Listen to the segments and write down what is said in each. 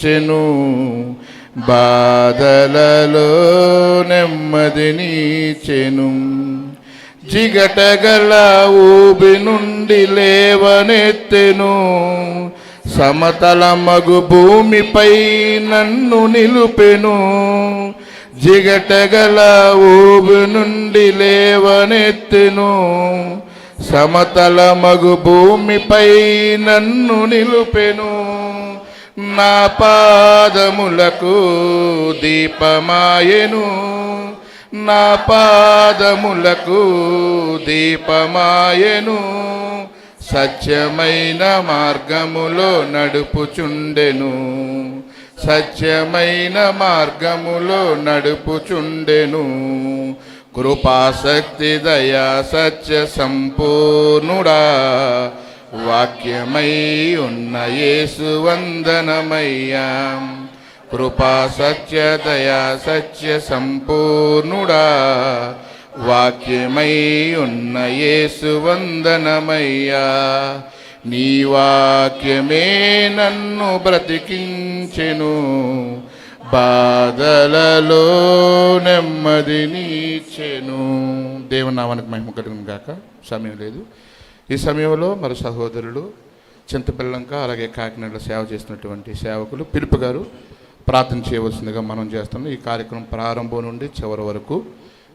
చెను బాధలలో నెమ్మదినిచెను. జిగటగల ఊబి నుండి లేవనెత్తెను. సమతల మగు భూమిపై నన్ను నిలుపెను. జిగటగల ఊబి నుండి లేవనెత్తెను. సమతల మగు భూమిపై నన్ను నిలుపెను. నా పాదములకు దీపమాయెను. నా పాదములకు దీపమాయెను. సత్యమైన మార్గములో నడుపుచుండెను. సత్యమైన మార్గములో నడుపుచుండెను. కృపాశక్తి దయా సత్య సంపూర్ణుడా, వాక్యమై ఉన్న యేసు వందనమయ్యా. కృపా సత్య దయా సత్య సంపూర్ణుడా, వాక్యమై ఉన్న యేసు వందనమయ్యా. నీ వాక్యమే నన్ను బ్రతికించెను. బాధలలో నెమ్మదినిచ్చెను. దేవుని నామానికి మహిమ కలుగును గాక. సమయం లేదు. ఈ సమయంలో మరి సహోదరులు చింతపిల్లంక అలాగే కాకినాడలో సేవ చేస్తున్నటువంటి సేవకులు పిలుపు గారు ప్రార్థన చేయవలసిందిగా మనం చేస్తున్నాం. ఈ కార్యక్రమం ప్రారంభం నుండి చివరి వరకు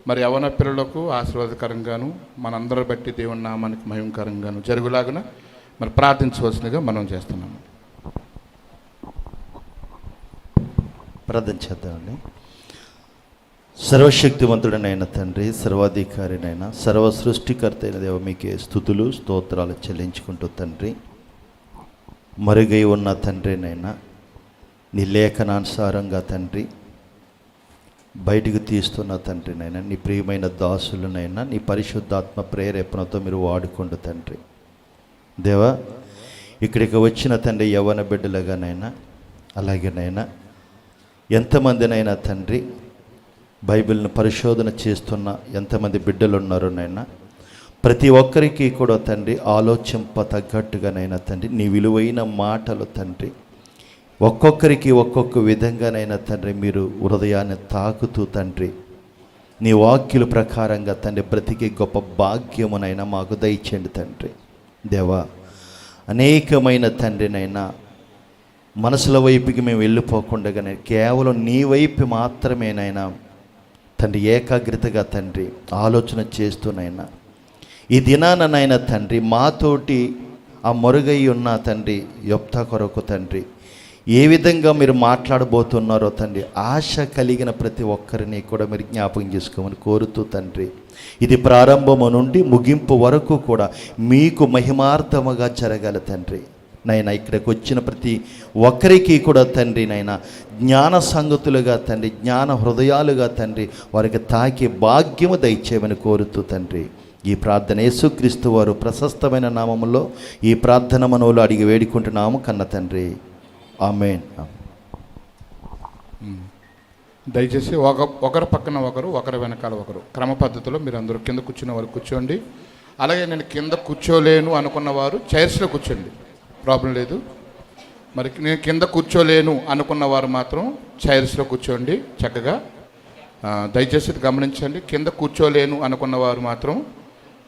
మరి యవన పిల్లలకు ఆశీర్వాదకరంగాను మనందరి బట్టి దేవుని నామానికి మహిమకరంగాను జరుగులాగున మరి ప్రార్థించవలసిందిగా మనం చేస్తున్నాము. ప్రార్థన చేద్దామండి. సర్వశక్తివంతుడనైన తండ్రి, సర్వాధికారినైనా సర్వ సృష్టికర్త అయిన దేవ, మీకే స్తుతులు స్తోత్రాలు చెల్లించుకుంటూ తండ్రి, మరుగై ఉన్న తండ్రినైనా నీ లేఖనానుసారంగా తండ్రి బయటికి తీస్తున్న తండ్రినైనా నీ ప్రియమైన దాసులనైనా నీ పరిశుద్ధాత్మ ప్రేరేపణతో మీరు వాడుకోండి తండ్రి. దేవా, ఇక్కడికి వచ్చిన తండ్రి యవ్వన బిడ్డలుగానైనా అలాగేనైనా ఎంతమందినైనా తండ్రి బైబిల్ను పరిశోధన చేస్తున్న ఎంతమంది బిడ్డలు ఉన్నారో నైనా ప్రతి ఒక్కరికి కూడా తండ్రి ఆలోచింప తగ్గట్టుగానైనా తండ్రి నీ విలువైన మాటలు తండ్రి ఒక్కొక్కరికి ఒక్కొక్క విధంగానైనా తండ్రి మీరు హృదయాన్ని తాకుతూ తండ్రి నీ వాక్యుల ప్రకారంగా తండ్రి బ్రతికి గొప్ప భాగ్యమునైనా మాకు దయచేయండి తండ్రి. దేవా, అనేకమైన తండ్రినైనా మనసుల వైపుకి మేము వెళ్ళిపోకుండానే కేవలం నీ వైపు మాత్రమేనైనా తండ్రి ఏకాగ్రతగా తండ్రి ఆలోచన చేస్తూనైనా ఈ దినానైనా తండ్రి మాతోటి ఆ మరుగై ఉన్న తండ్రి యొప్తా కొరకు తండ్రి ఏ విధంగా మీరు మాట్లాడబోతున్నారో తండ్రి ఆశ కలిగిన ప్రతి ఒక్కరిని కూడా మీరు జ్ఞాపకం చేసుకోమని కోరుతూ తండ్రి ఇది ప్రారంభము నుండి ముగింపు వరకు కూడా మీకు మహిమార్థముగా జరగాలి తండ్రి. నైనా ఇక్కడికి వచ్చిన ప్రతి ఒక్కరికి కూడా తండ్రి నైనా జ్ఞాన సంగతులుగా తండ్రి జ్ఞాన హృదయాలుగా తండ్రి వారికి తాకి భాగ్యము దయచేయమని కోరుతూ తండ్రి ఈ ప్రార్థన యేసుక్రీస్తు వారు ప్రశస్తమైన నామములో ఈ ప్రార్థన మనవులు అడిగి వేడుకుంటున్నాము కన్న తండ్రి. ఆమేన్. దయచేసి ఒకరి పక్కన ఒకరు ఒకరి వెనకాల ఒకరు క్రమ పద్ధతిలో మీరు అందరూ కింద కూర్చున్న వారు కూర్చోండి. అలాగే నేను కింద కూర్చోలేను అనుకున్న వారు చైర్స్లో కూర్చోండి, ప్రాబ్లం లేదు. మరి నేను కింద కూర్చోలేను అనుకున్న వారు మాత్రం చైర్స్లో కూర్చోండి చక్కగా. దయచేసి గమనించండి, కింద కూర్చోలేను అనుకున్న వారు మాత్రం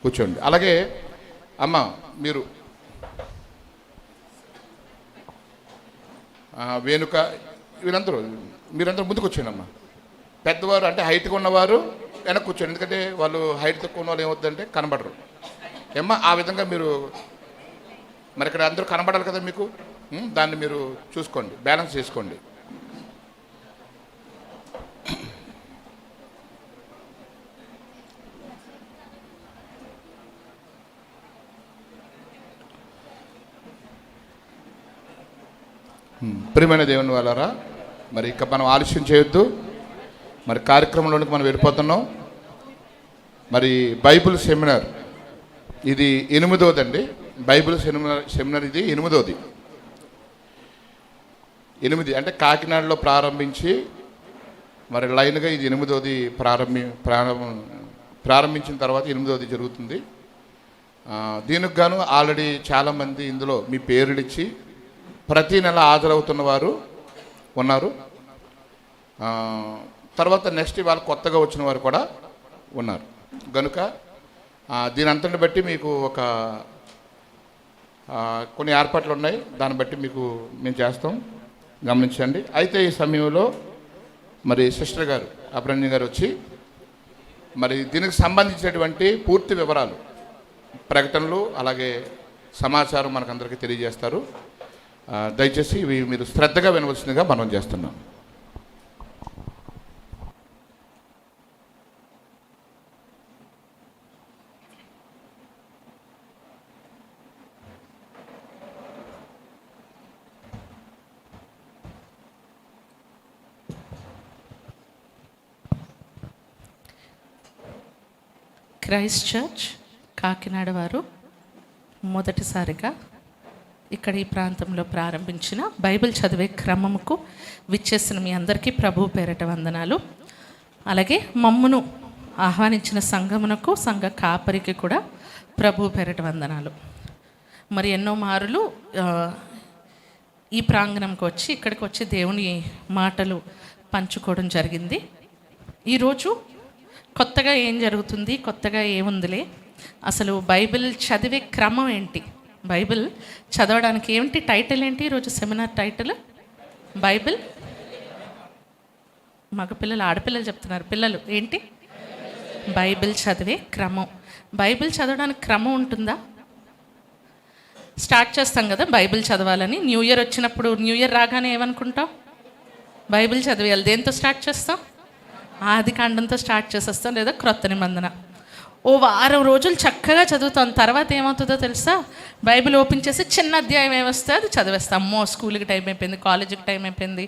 కూర్చోండి. అలాగే అమ్మ మీరు వేణుక మీరందరూ ముందుకు వచ్చాను అమ్మ. పెద్దవారు అంటే హైట్గా ఉన్నవారు వెనక్కి కూర్చోండి, ఎందుకంటే వాళ్ళు హైట్ తక్కువ ఉన్న వాళ్ళు ఏమవుతుందంటే కనబడరు ఏమ్మా. ఆ విధంగా మీరు మరి ఇక్కడ అందరూ కనబడాలి కదా మీకు, దాన్ని మీరు చూసుకోండి, బ్యాలెన్స్ చేసుకోండి. ప్రియమైన దేవుని వాళ్ళారా, మరి ఇక మనం ఆలస్యం చేయొద్దు. మరి కార్యక్రమంలోనికి మనం వెళ్ళిపోతున్నాం. మరి బైబిల్ సెమినార్ ఇది 8వ అండి. బైబిల్ సెమినార్ ఇది 8వ. 8 అంటే కాకినాడలో ప్రారంభించి మరి లైన్గా ఇది 8వ ప్రారంభించిన తర్వాత 8వ జరుగుతుంది. దీనికి గాను ఆల్రెడీ చాలామంది ఇందులో మీ పేర్లు ఇచ్చి ప్రతి నెల హాజరవుతున్న వారు ఉన్నారు. తర్వాత నెక్స్ట్ ఇవాళ కొత్తగా వచ్చిన వారు కూడా ఉన్నారు. కనుక దీని అంతటిని బట్టి మీకు ఒక కొన్ని ఏర్పాట్లు ఉన్నాయి, దాన్ని బట్టి మీకు మేము చేస్తాం, గమనించండి. అయితే ఈ సమయంలో మరి సిస్టర్ గారు అభిరంజన్ గారు వచ్చి మరి దీనికి సంబంధించినటువంటి పూర్తి వివరాలు, ప్రకటనలు, అలాగే సమాచారం మనకందరికీ తెలియజేస్తారు. దయచేసి ఇవి మీరు శ్రద్ధగా వినవలసిందిగా మనం చేస్తున్నాం. క్రైస్ట్ చర్చ్ కాకినాడ వారు మొదటిసారిగా ఇక్కడ ఈ ప్రాంతంలో ప్రారంభించిన బైబిల్ చదివే క్రమముకు విచ్చేసిన మీ అందరికీ ప్రభువు పేరట వందనాలు. అలాగే మమ్మును ఆహ్వానించిన సంఘమునకు, సంఘ కాపరికి కూడా ప్రభువు పేరట వందనాలు. మరి ఎన్నో మారులు ఈ ప్రాంగణంకి వచ్చి ఇక్కడికి వచ్చి దేవుని మాటలు పంచుకోవడం జరిగింది. ఈరోజు కొత్తగా ఏం జరుగుతుంది, కొత్తగా ఏముందిలే, అసలు బైబిల్ చదివే క్రమం ఏంటి, బైబిల్ చదవడానికి ఏమిటి, టైటిల్ ఏంటి ఈరోజు సెమినార్ టైటిల్? బైబిల్. మగపిల్లలు ఆడపిల్లలు చెప్తున్నారు, పిల్లలు ఏంటి? బైబిల్ చదివే క్రమం. బైబిల్ చదవడానికి క్రమం ఉంటుందా? స్టార్ట్ చేస్తాం కదా బైబిల్ చదవాలని. న్యూ ఇయర్ వచ్చినప్పుడు, న్యూ ఇయర్ రాగానే ఏమనుకుంటాం? బైబిల్ చదివేయాలి. దేంతో స్టార్ట్ చేస్తాం? ఆది కాండంతో స్టార్ట్ చేసేస్తాం, లేదా క్రొత్త నిబంధన. ఓ వారం రోజులు చక్కగా చదువుతాం. తర్వాత ఏమవుతుందో తెలుసా? బైబిల్ ఓపెన్ చేసి చిన్న అధ్యాయం ఏమొస్తే అది చదివేస్తాం. అమ్మో, స్కూల్కి టైం అయిపోయింది, కాలేజీకి టైం అయిపోయింది,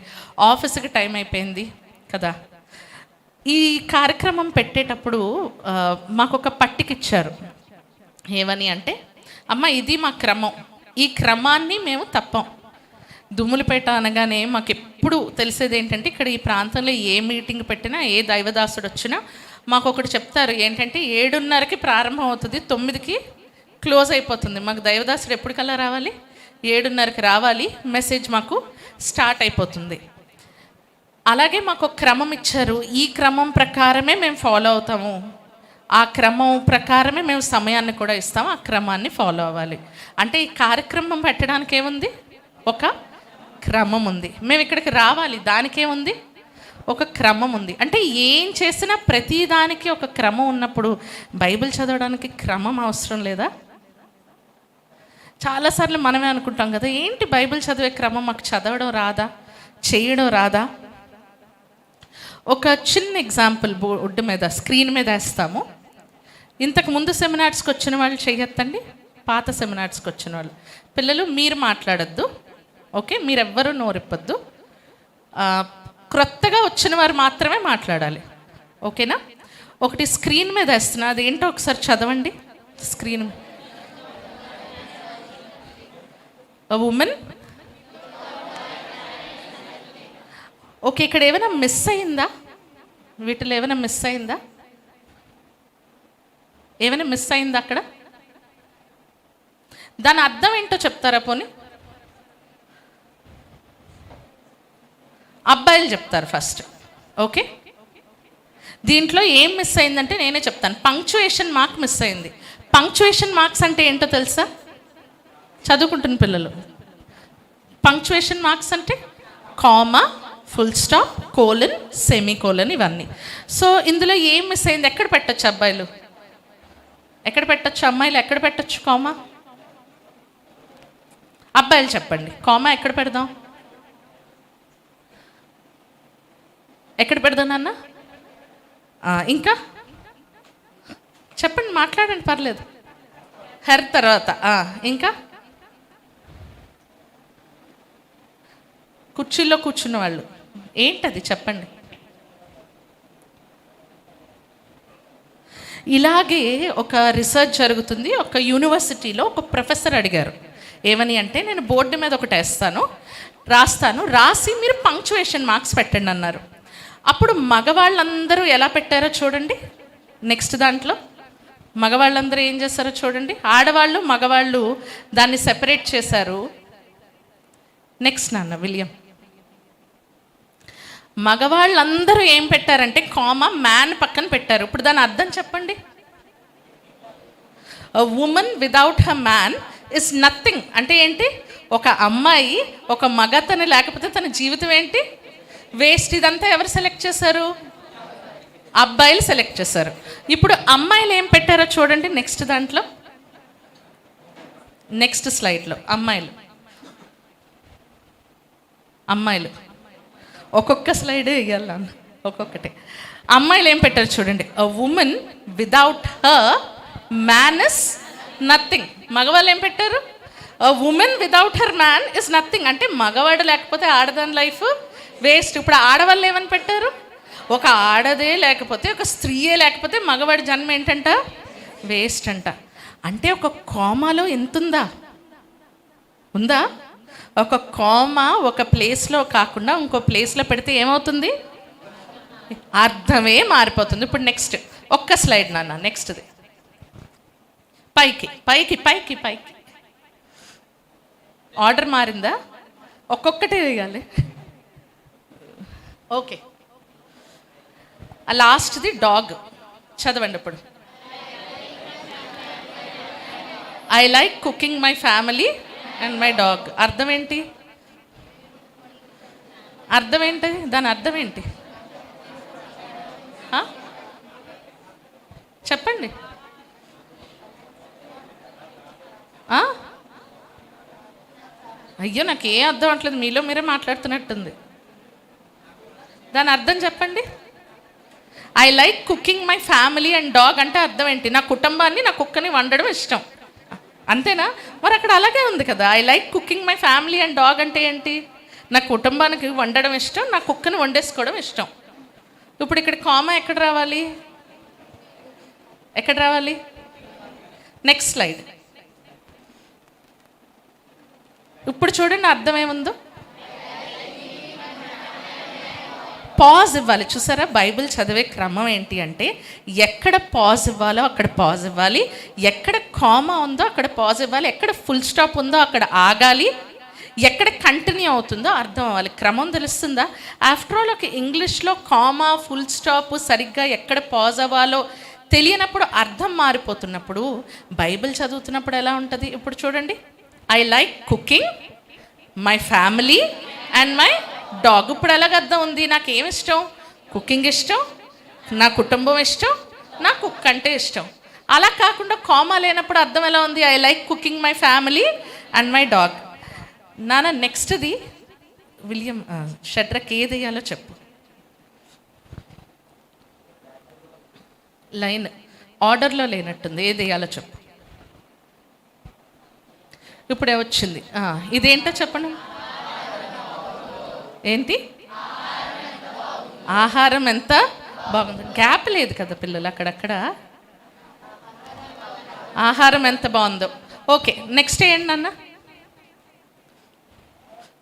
ఆఫీస్కి టైం అయిపోయింది కదా. ఈ కార్యక్రమం పెట్టేటప్పుడు మాకు ఒక పట్టిక ఇచ్చారు. ఏమని అంటే, అమ్మ ఇది మా క్రమం, ఈ క్రమాన్ని మేము తప్పం. దుమ్ములపేట అనగానే మాకు ఎప్పుడు తెలిసేది ఏంటంటే, ఇక్కడ ఈ ప్రాంతంలో ఏ మీటింగ్ పెట్టినా, ఏ దైవదాసుడు వచ్చినా మాకు ఒకటి చెప్తారు ఏంటంటే, 7:30కి ప్రారంభం అవుతుంది, 9కి క్లోజ్ అయిపోతుంది. మాకు దైవదాసుడు ఎప్పటికల్లా రావాలి? 7:30కి రావాలి, మెసేజ్ మాకు స్టార్ట్ అయిపోతుంది. అలాగే మాకు ఒక క్రమం ఇచ్చారు. ఈ క్రమం ప్రకారమే మేము ఫాలో అవుతాము, ఆ క్రమం ప్రకారమే మేము సమయాన్ని కూడా ఇస్తాము, ఆ క్రమాన్ని ఫాలో అవ్వాలి. అంటే ఈ కార్యక్రమం పెట్టడానికి ఏముంది? ఒక క్రమం ఉంది. మేము ఇక్కడికి రావాలి, దానికేముంది? ఒక క్రమం ఉంది. అంటే ఏం చేసినా ప్రతిదానికి ఒక క్రమం ఉన్నప్పుడు బైబిల్ చదవడానికి క్రమం అవసరం లేదా? చాలాసార్లు మనమే అనుకుంటాం కదా, ఏంటి బైబిల్ చదివే క్రమం మాకు చదవడం రాదా, చేయడం రాదా? ఒక చిన్న ఎగ్జాంపుల్ బోర్డు మీద, స్క్రీన్ మీద వేస్తాము. ఇంతకు ముందు సెమినార్స్కి వచ్చిన వాళ్ళు చేయొద్దండి, పాత సెమినార్స్కి వచ్చిన వాళ్ళు. పిల్లలు మీరు మాట్లాడద్దు, ఓకే? మీరెవ్వరూ నోరిప్పొద్దు. క్రొత్తగా వచ్చిన వారు మాత్రమే మాట్లాడాలి, ఓకేనా? ఒకటి స్క్రీన్ మీద వేస్తున్నా, అది ఏంటో ఒకసారి చదవండి. స్క్రీన్. ఉమెన్. ఓకే, ఇక్కడ ఏమైనా మిస్ అయిందా? వీటిలో ఏమైనా మిస్ అయిందా? ఏమైనా మిస్ అయిందా అక్కడ? దాని అర్థం ఏంటో చెప్తారా పోనీ? అబ్బాయిలు చెప్తారు ఫస్ట్, ఓకే? దీంట్లో ఏం మిస్ అయిందంటే నేనే చెప్తాను. పంక్చుయేషన్ మార్క్ మిస్ అయింది. పంక్చుయేషన్ మార్క్స్ అంటే ఏంటో తెలుసా? చదువుకుంటున్న పిల్లలు, పంక్చుయేషన్ మార్క్స్ అంటే comma, full stop, colon, semi colon, ఇవన్నీ. సో ఇందులో ఏం మిస్ అయింది? ఎక్కడ పెట్టచ్చు అబ్బాయిలు, ఎక్కడ పెట్టచ్చు? అమ్మాయిలు ఎక్కడ పెట్టచ్చు కామా? అబ్బాయిలు చెప్పండి, కామా ఎక్కడ పెడదాం? ఎక్కడ పెడదాం నాన్న? ఇంకా చెప్పండి, మాట్లాడండి, పర్లేదు. హెర్ తర్వాత ఇంకా కుర్చీలో కూర్చున్న వాళ్ళు ఏంటది చెప్పండి. ఇలాగే ఒక రీసెర్చ్ జరుగుతుంది. ఒక యూనివర్సిటీలో ఒక ప్రొఫెసర్ అడిగారు ఏమని అంటే, నేను బోర్డు మీద ఒకటి రాస్తాను, రాసి మీరు పంక్చుయేషన్ మార్క్స్ పెట్టండి అన్నారు. అప్పుడు మగవాళ్ళందరూ ఎలా పెట్టారో చూడండి. నెక్స్ట్ దాంట్లో మగవాళ్ళందరూ ఏం చేస్తారో చూడండి. ఆడవాళ్ళు మగవాళ్ళు దాన్ని సెపరేట్ చేశారు. నెక్స్ట్ నాన్న విలియం. మగవాళ్ళందరూ ఏం పెట్టారంటే కామా మ్యాన్ పక్కన పెట్టారు. ఇప్పుడు దాని అర్థం చెప్పండి. ఉమెన్ విదౌట్ హ మ్యాన్ ఇస్ నథింగ్ అంటే ఏంటి? ఒక అమ్మాయి ఒక మగతను లేకపోతే తన జీవితం ఏంటి? వేస్ట్. ఇదంతా ఎవరు సెలెక్ట్ చేశారు? అబ్బాయిలు సెలెక్ట్ చేశారు. ఇప్పుడు అమ్మాయిలు ఏం పెట్టారో చూడండి నెక్స్ట్ దాంట్లో, నెక్స్ట్ స్లైడ్లో. అమ్మాయిలు ఒక్కొక్క స్లైడ్ వేయాలి నాన్న, ఒక్కొక్కటి. అమ్మాయిలు ఏం పెట్టారు చూడండి. A woman without her man is nothing. మగవాళ్ళు ఏం పెట్టారు? A woman without her man is nothing అంటే మగవాడు లేకపోతే ఆడదాని లైఫ్ వేస్ట్. ఇప్పుడు ఆడవాళ్ళు ఏమని పెట్టారు? ఒక ఆడదే లేకపోతే, ఒక స్త్రీయే లేకపోతే మగవాడి జన్మ ఏంటంట? వేస్ట్ అంట. అంటే ఒక కోమాలో ఎంతుందా? ఉందా? ఒక కోమా ఒక ప్లేస్లో కాకుండా ఇంకో ప్లేస్లో పెడితే ఏమవుతుంది? అర్థమే మారిపోతుంది. ఇప్పుడు నెక్స్ట్ ఒక్క స్లైడ్ నాన్న, నెక్స్ట్ది. పైకి పైకి పైకి పైకి. ఆర్డర్ మారిందా? ఒక్కొక్కటే వేయాలి. ఓకే, ఆ లాస్ట్ది డాగ్. చదవండి ఇప్పుడు. I like cooking my family and my dog. అర్థం ఏంటి? అర్థం ఏంటి? దాని అర్థం ఏంటి చెప్పండి. అయ్యో నాకు ఏం అర్థం అవట్లేదు, మీలో మీరే మాట్లాడుతున్నట్టుంది. దాని అర్థం చెప్పండి. I like cooking my family and dog అంటే అర్థం ఏంటి? నా కుటుంబాన్ని, నా కుక్కని వండడం ఇష్టం, అంతేనా? మరి అక్కడ అలాగే ఉంది కదా. I like cooking my family and dog అంటే ఏంటి? నా కుటుంబానికి వండడం ఇష్టం, నా కుక్కని వండేసుకోవడం ఇష్టం. ఇప్పుడు ఇక్కడ కామా ఎక్కడ రావాలి? ఎక్కడ రావాలి? Next slide. ఇప్పుడు చూడండి అర్థం ఏముందో. పాజ్ ఇవ్వాలి. చూసారా బైబిల్ చదివే క్రమం ఏంటి అంటే, ఎక్కడ పాజ్ ఇవ్వాలో అక్కడ పాజ్ ఇవ్వాలి, ఎక్కడ కామా ఉందో అక్కడ పాజ్ ఇవ్వాలి, ఎక్కడ ఫుల్ స్టాప్ ఉందో అక్కడ ఆగాలి, ఎక్కడ కంటిన్యూ అవుతుందో అర్థం అవ్వాలి. క్రమం తెలుస్తుందా? ఆఫ్టర్ ఆల్ ఒక ఇంగ్లీష్లో కామా ఫుల్ స్టాప్ సరిగ్గా ఎక్కడ పాజ్ అవ్వాలో తెలియనప్పుడు, అర్థం మారిపోతున్నప్పుడు బైబిల్ చదువుతున్నప్పుడు ఎలా ఉంటుంది? ఇప్పుడు చూడండి. I like cooking my family and my dog. ఇప్పుడు ఎలాగ అర్థం ఉంది? నాకు ఏమి ఇష్టం? కుకింగ్ ఇష్టం, నా కుటుంబం ఇష్టం, నా కుక్ అంటే ఇష్టం. అలా కాకుండా కామా లేనప్పుడు అర్థం ఎలా ఉంది? I like cooking my family and my dog. నాన్న నెక్స్ట్ది విలియం షడ్రక్ ఏది వేయాలో చెప్పు. లైన్ ఆర్డర్లో లేనట్టుంది, ఏది వేయాలో చెప్పు. ఇప్పుడే వచ్చింది. ఇదేంటో చెప్పండి. ఏంటి? ఆహారం ఎంత బాగుంది. గ్యాప్ లేదు కదా పిల్లలు అక్కడక్కడ. ఆహారం ఎంత బాగుందో. ఓకే, నెక్స్ట్ ఏంటి నాన్న?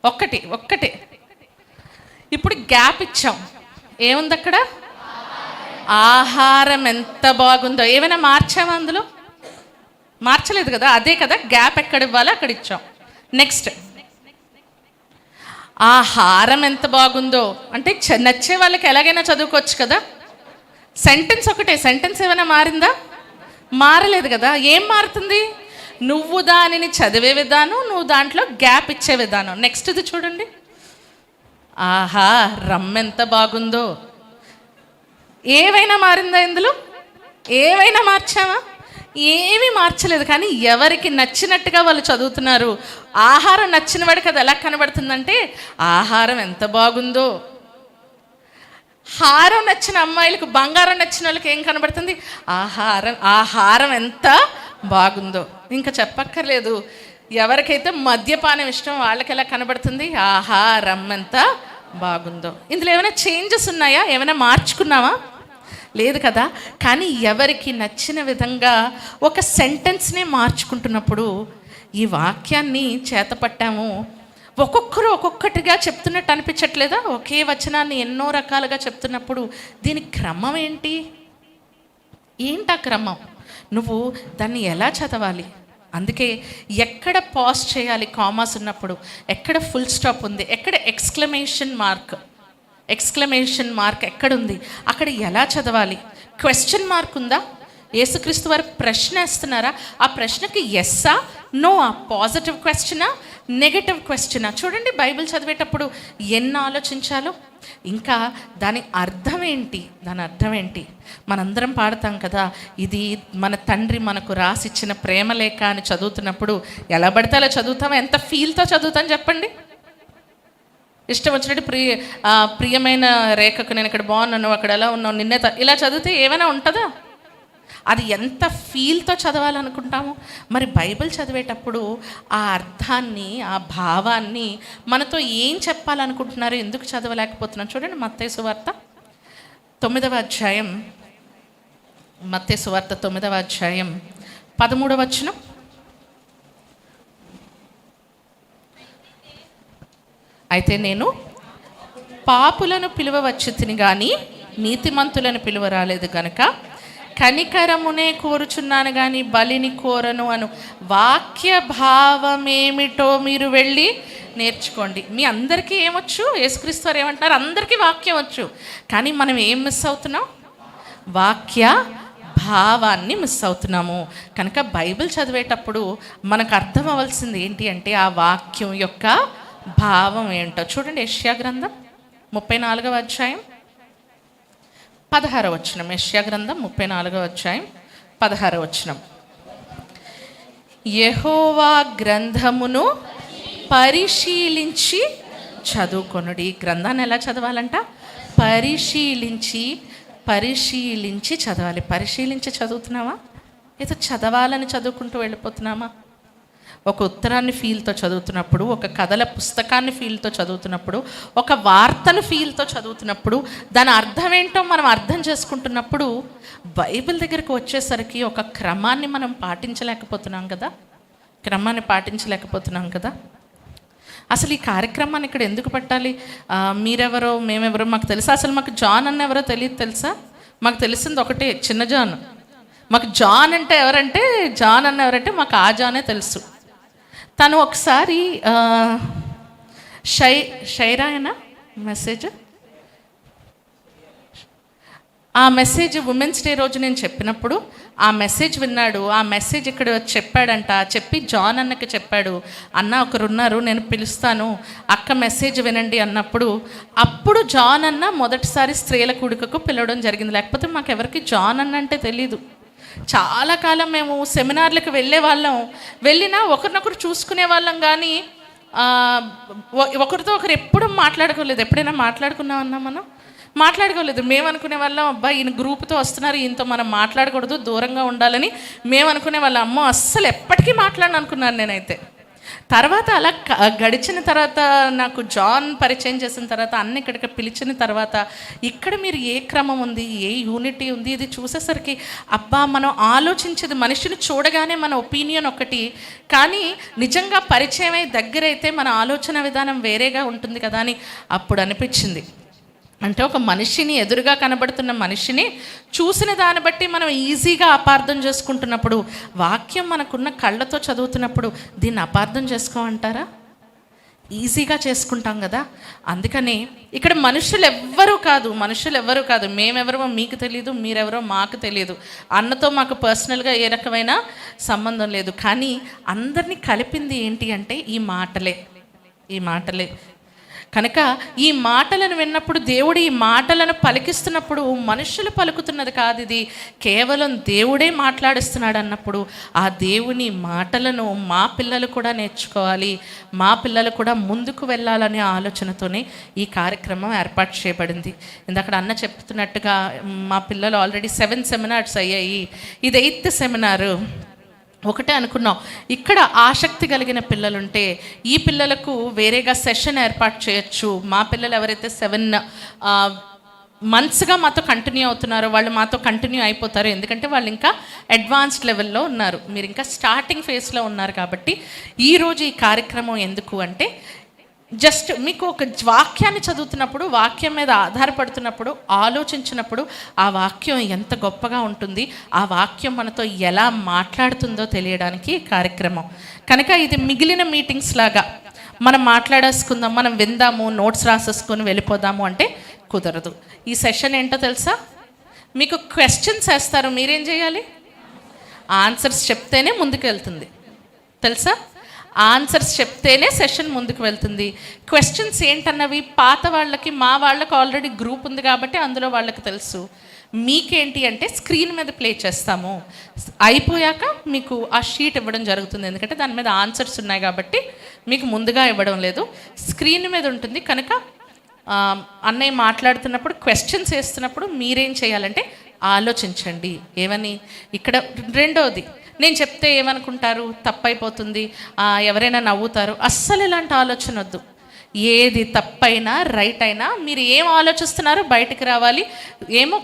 ఒక్కటే. ఇప్పుడు గ్యాప్ ఇచ్చాం. ఏముంది అక్కడ? ఆహారం ఎంత బాగుందో. ఏమైనా మార్చామా అందులో? మార్చలేదు కదా. అదే కదా గ్యాప్ ఎక్కడ ఇవ్వాలో అక్కడ ఇచ్చాం. నెక్స్ట్ ఆహారం ఎంత బాగుందో అంటే నచ్చే వాళ్ళకి ఎలాగైనా చదువుకోవచ్చు కదా. సెంటెన్స్ ఒకటే. సెంటెన్స్ ఏమైనా మారిందా? మారలేదు కదా. ఏం మారుతుంది? నువ్వు దానిని చదివే విధానం, నువ్వు దాంట్లో గ్యాప్ ఇచ్చే విధానం. నెక్స్ట్ది చూడండి. ఆహా రమ్మ ఎంత బాగుందో. ఏవైనా మారిందా ఇందులో? ఏవైనా మార్చామా? ఏమీ మార్చలేదు. కానీ ఎవరికి నచ్చినట్టుగా వాళ్ళు చదువుతున్నారు. ఆహారం నచ్చిన వాడికి అది ఎలా కనబడుతుందంటే ఆహారం ఎంత బాగుందో. హారం నచ్చిన అమ్మాయిలకు, బంగారం నచ్చిన వాళ్ళకి ఏం కనబడుతుంది? ఆహారం ఎంత బాగుందో. ఇంకా చెప్పక్కర్లేదు. ఎవరికైతే మద్యపానం ఇష్టం వాళ్ళకి ఎలా కనబడుతుంది? ఆహారం ఎంత బాగుందో. ఇందులో ఏమైనా చేంజెస్ ఉన్నాయా? ఏమైనా మార్చుకున్నావా? లేదు కదా. కానీ ఎవరికి నచ్చిన విధంగా ఒక సెంటెన్స్నే మార్చుకుంటున్నప్పుడు ఈ వాక్యాన్ని చేతపట్టాము. ఒక్కొక్కరు ఒక్కొక్కటిగా చెప్తున్నట్టు అనిపించట్లేదా? ఒకే వచనాన్ని ఎన్నో రకాలుగా చెప్తున్నప్పుడు దీని క్రమం ఏంటి? ఏంటా క్రమం? నువ్వు దాన్ని ఎలా చదవాలి? అందుకే ఎక్కడ పాజ్ చేయాలి కామాస్ ఉన్నప్పుడు, ఎక్కడ ఫుల్ స్టాప్ ఉంది, ఎక్కడ ఎక్స్క్లమేషన్ మార్క్, ఎక్స్క్లమేషన్ మార్క్ ఎక్కడుంది, అక్కడ ఎలా చదవాలి, క్వశ్చన్ మార్క్ ఉందా, యేసుక్రీస్తు వారు ప్రశ్న వేస్తున్నారా, ఆ ప్రశ్నకి ఎస్సా నో, ఆ పాజిటివ్ క్వశ్చనా నెగటివ్ క్వశ్చనా. చూడండి బైబిల్ చదివేటప్పుడు ఎన్ని ఆలోచించాలో. ఇంకా దాని అర్థం ఏంటి, దాని అర్థం ఏంటి. మనందరం పాడతాం కదా, ఇది మన తండ్రి మనకు రాసిచ్చిన ప్రేమలేఖ అని చదువుతున్నప్పుడు ఎలా పడితే అలా చదువుతామో, ఎంత ఫీల్తో చదువుతాం చెప్పండి. ఇష్టం వచ్చినట్టు ప్రియమైన రేఖకు నేను ఇక్కడ బాగున్నాను, అక్కడ ఎలా ఉన్నావు, నిన్నే ఇలా చదివితే ఏమైనా ఉంటుందా? అది ఎంత ఫీల్తో చదవాలనుకుంటాము. మరి బైబిల్ చదివేటప్పుడు ఆ అర్థాన్ని, ఆ భావాన్ని మనతో ఏం చెప్పాలనుకుంటున్నారు, ఎందుకు చదవలేకపోతున్నాం. చూడండి మత్తయి సువార్త 9వ అధ్యాయం, మత్తయి సువార్త 9వ అధ్యాయం 13వ వచనం. అయితే నేను పాపులను పిలువ వచ్చితిని గాని నీతిమంతులను పిలువ రాలేదు గనుక కనికరమునే కోరుచున్నాను కానీ బలిని కోరను అను వాక్య భావమేమిటో మీరు వెళ్ళి నేర్చుకోండి. మీ అందరికీ ఏమొచ్చు, యేసుక్రీస్తు వారు ఏమంటున్నారు, అందరికీ వాక్యం వచ్చు, కానీ మనం ఏం మిస్ అవుతున్నాం, వాక్య భావాన్ని మిస్ అవుతున్నాము. కనుక బైబిల్ చదివేటప్పుడు మనకు అర్థం అవ్వాల్సింది ఏంటి అంటే ఆ వాక్యం యొక్క భావం ఏంటో. చూడండి యెషయా గ్రంథం 34వ అధ్యాయం 16వ వచనం. యెషయా గ్రంథం 34వ అధ్యాయం 16వ వచనం. యెహోవా గ్రంథమును పరిశీలించి చదువుకొనుడి. ఈ గ్రంథాన్ని ఎలా చదవాలంట, పరిశీలించి చదవాలి. పరిశీలించి చదువుతున్నావా, ఏదో చదవాలని చదువుకుంటూ వెళ్ళిపోతున్నామా? ఒక ఉత్తరాన్ని ఫీల్తో చదువుతున్నప్పుడు, ఒక కథల పుస్తకాన్ని ఫీల్తో చదువుతున్నప్పుడు, ఒక వార్తను ఫీల్తో చదువుతున్నప్పుడు, దాని అర్థం ఏంటో మనం అర్థం చేసుకుంటున్నప్పుడు బైబిల్ దగ్గరికి వచ్చేసరికి ఒక క్రమాన్ని మనం పాటించలేకపోతున్నాం కదా. అసలు ఈ కార్యక్రమాన్ని ఇక్కడ ఎందుకు పెట్టాలి, మీరెవరో మేమెవరో మాకు తెలుసా, అసలు మాకు జాన్ అన్న ఎవరో తెలియదు తెలుసా. మాకు తెలిసింది ఒకటే, చిన్న జాన్. మాకు జాన్ అంటే ఎవరంటే, జాన్ అన్న ఎవరంటే మాకు ఆ జానే తెలుసు. తను ఒకసారి షైరాయన మెసేజ్, ఆ మెసేజ్ ఉమెన్స్ డే రోజు నేను చెప్పినప్పుడు ఆ మెసేజ్ విన్నాడు. ఆ మెసేజ్ ఇక్కడ చెప్పాడంట. చెప్పి జాన్ అన్నకి చెప్పాడు, అన్న ఒకరున్నారు నేను పిలుస్తాను, అక్క మెసేజ్ వినండి అన్నప్పుడు అప్పుడు జాన్ అన్న మొదటిసారి స్త్రీల కూడికకు పిలవడం జరిగింది. లేకపోతే మాకెవరికి జాన్ అన్న అంటే తెలీదు. చాలా కాలం మేము సెమినార్లకు వెళ్ళినా ఒకరినొకరు చూసుకునే వాళ్ళం కానీ ఒకరితో ఒకరు ఎప్పుడు మాట్లాడుకోలేదు. ఎప్పుడైనా మాట్లాడుకున్నామన్నా మనం మాట్లాడుకోలేదు. మేము అనుకునే వాళ్ళం, అబ్బా ఈయన గ్రూప్తో వస్తున్నారు, ఈయనతో మనం మాట్లాడకూడదు, దూరంగా ఉండాలని మేము అనుకునే వాళ్ళం. అమ్మో అస్సలు ఎప్పటికీ మాట్లాడను అనుకున్నాను నేనైతే. తర్వాత అలా గడిచిన తర్వాత నాకు జాన్ పరిచయం చేసిన తర్వాత అన్న ఇక్కడికి పిలిచిన తర్వాత ఇక్కడ మీరు ఏ క్రమం ఉంది, ఏ యూనిటీ ఉంది, ఇది చూసేసరికి అబ్బా మనం ఆలోచించేది మనిషిని చూడగానే మన ఒపీనియన్ ఒకటి, కానీ నిజంగా పరిచయం అయి దగ్గరైతే మన ఆలోచన విధానం వేరేగా ఉంటుంది కదా అని అప్పుడు అనిపించింది. అంటే ఒక మనిషిని, ఎదురుగా కనబడుతున్న మనిషిని చూసిన దాన్ని బట్టి మనం ఈజీగా అపార్థం చేసుకుంటున్నప్పుడు, వాక్యం మనకున్న కళ్ళతో చదువుతున్నప్పుడు దీన్ని అపార్థం చేసుకోమంటారా? ఈజీగా చేసుకుంటాం కదా. అందుకని ఇక్కడ మనుషులు ఎవ్వరూ కాదు, మేమెవరో మీకు తెలియదు, మీరెవరో మాకు తెలియదు, అన్నతో మాకు పర్సనల్గా ఏ రకమైన సంబంధం లేదు. కానీ అందరినీ కలిపింది ఏంటి అంటే ఈ మాటలే. కనుక ఈ మాటలను విన్నప్పుడు, దేవుడు ఈ మాటలను పలికిస్తున్నప్పుడు మనుషులు పలుకుతున్నది కాదు, ఇది కేవలం దేవుడే మాట్లాడిస్తున్నాడు అన్నప్పుడు ఆ దేవుని మాటలను మా పిల్లలు కూడా నేర్చుకోవాలి, మా పిల్లలు కూడా ముందుకు వెళ్ళాలనే ఆలోచనతోనే ఈ కార్యక్రమం ఏర్పాటు చేయబడింది. ఇందాక అన్న చెప్తున్నట్టుగా మా పిల్లలు ఆల్రెడీ 7 సెమినార్స్ అయ్యాయి, ఇది 8th సెమినారు. ఒకటే అనుకున్నాం, ఇక్కడ ఆసక్తి కలిగిన పిల్లలుంటే ఈ పిల్లలకు వేరేగా సెషన్ ఏర్పాటు చేయొచ్చు. మా పిల్లలు ఎవరైతే 7 monthsగా మాతో కంటిన్యూ అవుతున్నారో వాళ్ళు మాతో కంటిన్యూ అయిపోతారు. ఎందుకంటే వాళ్ళు ఇంకా అడ్వాన్స్డ్ లెవెల్లో ఉన్నారు, మీరు ఇంకా స్టార్టింగ్ ఫేజ్లో ఉన్నారు. కాబట్టి ఈరోజు ఈ కార్యక్రమం ఎందుకు అంటే, జస్ట్ మీకు ఒక వాక్యాన్ని చదువుతున్నప్పుడు, వాక్యం మీద ఆధారపడుతున్నప్పుడు, ఆలోచించినప్పుడు ఆ వాక్యం ఎంత గొప్పగా ఉంటుంది, ఆ వాక్యం మనతో ఎలా మాట్లాడుతుందో తెలియడానికి కార్యక్రమం. కనుక ఇది మిగిలిన మీటింగ్స్ లాగా మనం మాట్లాడేసుకుందాం, మనం విందాము, నోట్స్ రాసేసుకొని వెళ్ళిపోదాము అంటే కుదరదు. ఈ సెషన్ ఏంటో తెలుసా? మీకు క్వశ్చన్స్ వేస్తారు, మీరేం చేయాలి? ఆన్సర్స్ చెప్తేనే ముందుకు వెళ్తుంది, తెలుసా? ఆన్సర్స్ చెప్తేనే సెషన్ ముందుకు వెళ్తుంది. క్వశ్చన్స్ ఏంటన్నవి పాత వాళ్ళకి, మా వాళ్ళకి ఆల్రెడీ గ్రూప్ ఉంది కాబట్టి అందులో వాళ్ళకి తెలుసు. మీకేంటి అంటే స్క్రీన్ మీద ప్లే చేస్తాము, అయిపోయాక మీకు ఆ షీట్ ఇవ్వడం జరుగుతుంది. ఎందుకంటే దాని మీద ఆన్సర్స్ ఉన్నాయి కాబట్టి మీకు ముందుగా ఇవ్వడం లేదు, స్క్రీన్ మీద ఉంటుంది. కనుక అన్నయ్య మాట్లాడుతున్నప్పుడు క్వశ్చన్స్ వేస్తున్నప్పుడు మీరేం చేయాలంటే ఆలోచించండి. ఏమని? ఇక్కడ రెండోది, నేను చెప్తే ఏమనుకుంటారు, తప్పైపోతుంది, ఎవరైనా నవ్వుతారు, అస్సలు ఇలాంటి ఆలోచన వద్దు. ఏది తప్పైనా రైట్ అయినా మీరు ఏం ఆలోచిస్తున్నారో బయటికి రావాలి. ఏమో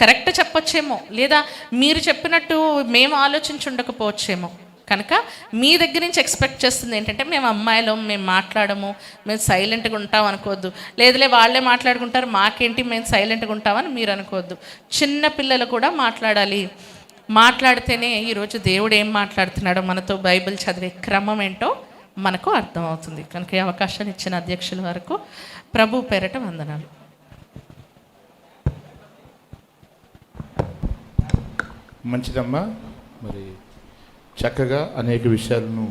కరెక్ట్ చెప్పొచ్చేమో, లేదా మీరు చెప్పినట్టు మేము ఆలోచించి ఉండకపోవచ్చేమో. కనుక మీ దగ్గర నుంచి ఎక్స్పెక్ట్ చేస్తుంది ఏంటంటే మేము అమ్మాయిలు, మేము మాట్లాడము, మేము సైలెంట్గా ఉంటాం అనుకోవద్దు. లేదులే వాళ్ళే మాట్లాడుకుంటారు, మాకేంటి, మేము సైలెంట్గా ఉంటామని మీరు అనుకోవద్దు. చిన్న పిల్లలు కూడా మాట్లాడాలి. మాట్లాడితేనే ఈరోజు దేవుడు ఏం మాట్లాడుతున్నాడో మనతో బైబిల్ చదివే క్రమం ఏంటో మనకు అర్థమవుతుంది. కనుక ఈ అవకాశాన్ని ఇచ్చిన అధ్యక్షుల వరకు ప్రభు పేరట వందనాలు. మంచిదమ్మా. మరి చక్కగా అనేక విషయాలను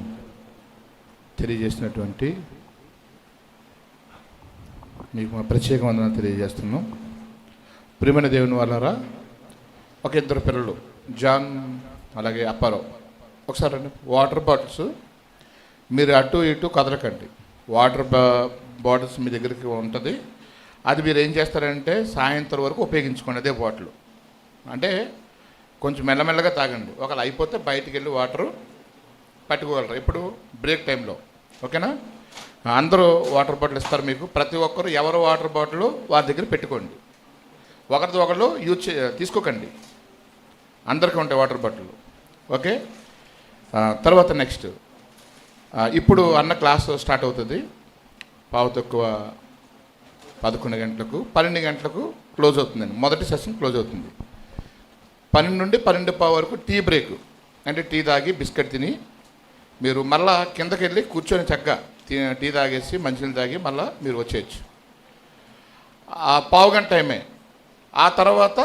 తెలియజేసినటువంటి మీకు మా ప్రత్యేక వందనాలు తెలియజేస్తున్నాం. ప్రియమైన దేవుని వాళ్ళారా, ఒక ఇద్దరు పిల్లలు జాన్ అలాగే అప్పారావు, ఒకసారి అండి వాటర్ బాటిల్స్ మీరు అటు ఇటు కదలకండి. వాటర్ బాటిల్స్ మీ దగ్గరికి ఉంటుంది, అది మీరు ఏం చేస్తారంటే సాయంత్రం వరకు ఉపయోగించుకోండి. అదే బాటిల్ అంటే కొంచెం మెల్లమెల్లగా తాగండి. ఒకవేళ అయిపోతే బయటికి వెళ్ళి వాటరు పట్టుకోగలరు ఇప్పుడు బ్రేక్ టైంలో. ఓకేనా? అందరూ వాటర్ బాటిల్ ఇస్తారు మీకు. ప్రతి ఒక్కరు ఎవరు వాటర్ బాటిల్ వారి దగ్గర పెట్టుకోండి. ఒకరితో ఒకళ్ళు తీసుకోకండి, అందరికీ ఉంటాయి వాటర్ బాటిల్. ఓకే? తర్వాత నెక్స్ట్, ఇప్పుడు అన్న క్లాస్ స్టార్ట్ అవుతుంది 11 గంటలకు, 12 గంటలకు క్లోజ్ అవుతుందండి. మొదటి సెషన్ క్లోజ్ అవుతుంది. 12 నుండి 12:15 వరకు టీ బ్రేక్, అంటే టీ తాగి బిస్కెట్ తిని మీరు మళ్ళా కిందకి వెళ్ళి కూర్చొని చక్కగా టీ తాగేసి మంచినీళ్ళు తాగి మళ్ళీ మీరు వచ్చేయచ్చు. ఆ పావు గంట టైమే. ఆ తర్వాత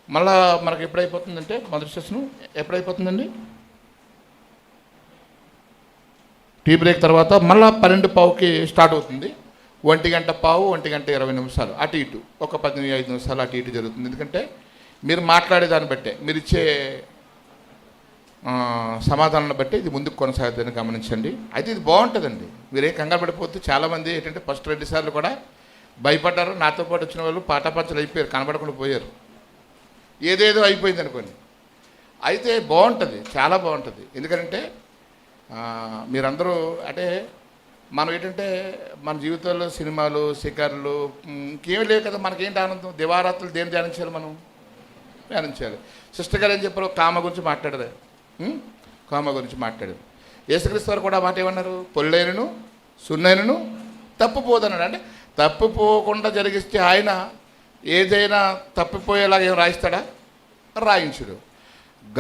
మళ్ళా మనకు ఎప్పుడైపోతుందంటే మొదటి సెషను ఎప్పుడైపోతుందండి? టీ బ్రేక్ తర్వాత మళ్ళీ 12:15కి స్టార్ట్ అవుతుంది. 1:15, 1:20 నిమిషాలు అటు ఇటు, ఒక 15 నిమిషాలు అటు ఇటు జరుగుతుంది. ఎందుకంటే మీరు మాట్లాడే దాన్ని బట్టే, మీరు ఇచ్చే సమాధానాన్ని బట్టి ఇది ముందుకు కొనసాగుతుందని గమనించండి. అయితే ఇది బాగుంటుందండి, మీరేం కంగారు పడిపోతే. చాలామంది ఏంటంటే ఫస్ట్ 2 సార్లు కూడా భయపడ్డారు. నాతో పాటు వచ్చిన వాళ్ళు పాటాపంచలు అయిపోయారు, కనబడకుండా పోయారు, ఏదేదో అయిపోయింది అనుకోండి. అయితే బాగుంటుంది, చాలా బాగుంటుంది. ఎందుకంటే మీరందరూ అంటే మనం ఏంటంటే మన జీవితంలో సినిమాలు, షికారులు ఇంకేమీ లేవు కదా. మనకేంటి ఆనందం? దివారాత్రులు దేని ధ్యానించాలి? మనం ధ్యానించాలి. సిస్టర్ గారు ఏం చెప్పారు? కామ గురించి మాట్లాడరు, కామ గురించి మాట్లాడారు. యేసుక్రీస్తు వారు కూడా మాట ఏమన్నారు? పొల్లైనను సున్నైనను తప్పిపోదన్నాడు. అంటే తప్పిపోకుండా జరిగిస్తే ఆయన ఏదైనా తప్పిపోయేలాగా ఏం రాయిస్తాడా? రాయించుడు.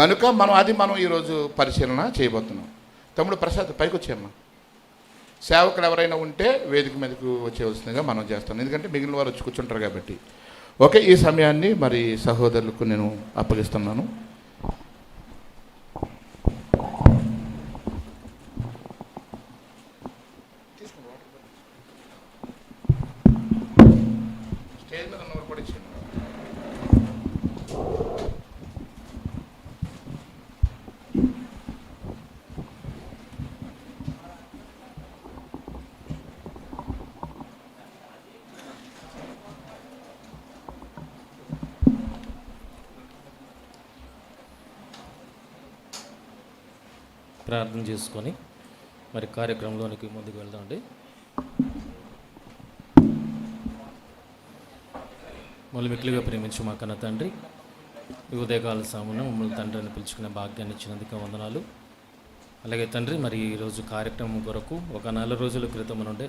గనుక మనం ఈరోజు పరిశీలన చేయబోతున్నాం. తమ్ముడు ప్రసాద్ పైకి వచ్చేయమ్మా. సేవకులు ఎవరైనా ఉంటే వేదిక మీదకు వచ్చేవలసిందిగా మనం చేస్తాం, ఎందుకంటే మిగిలిన వారు వచ్చి కూర్చుంటారు కాబట్టి. ఓకే, ఈ సమయాన్ని మరి సహోదరులకు నేను అప్పగిస్తున్నాను. స్టేజ్ మీద ఉన్నవారు కూడా ఇచ్చేయండి. ప్రార్థన చేసుకొని మరి కార్యక్రమంలోనికి ముందుకు వెళ్దామండి. మమ్మల్ని మిక్కిలిగా ప్రేమించు మా కన్న తండ్రి, ఈ ఉదయకాల సమయంలో మమ్మల్ని తండ్రిని పిలుచుకునే భాగ్యాన్ని ఇచ్చినందుకు వందనాలు. అలాగే తండ్రి, మరి ఈరోజు కార్యక్రమం కొరకు ఒక 4 రోజుల క్రితం నుండే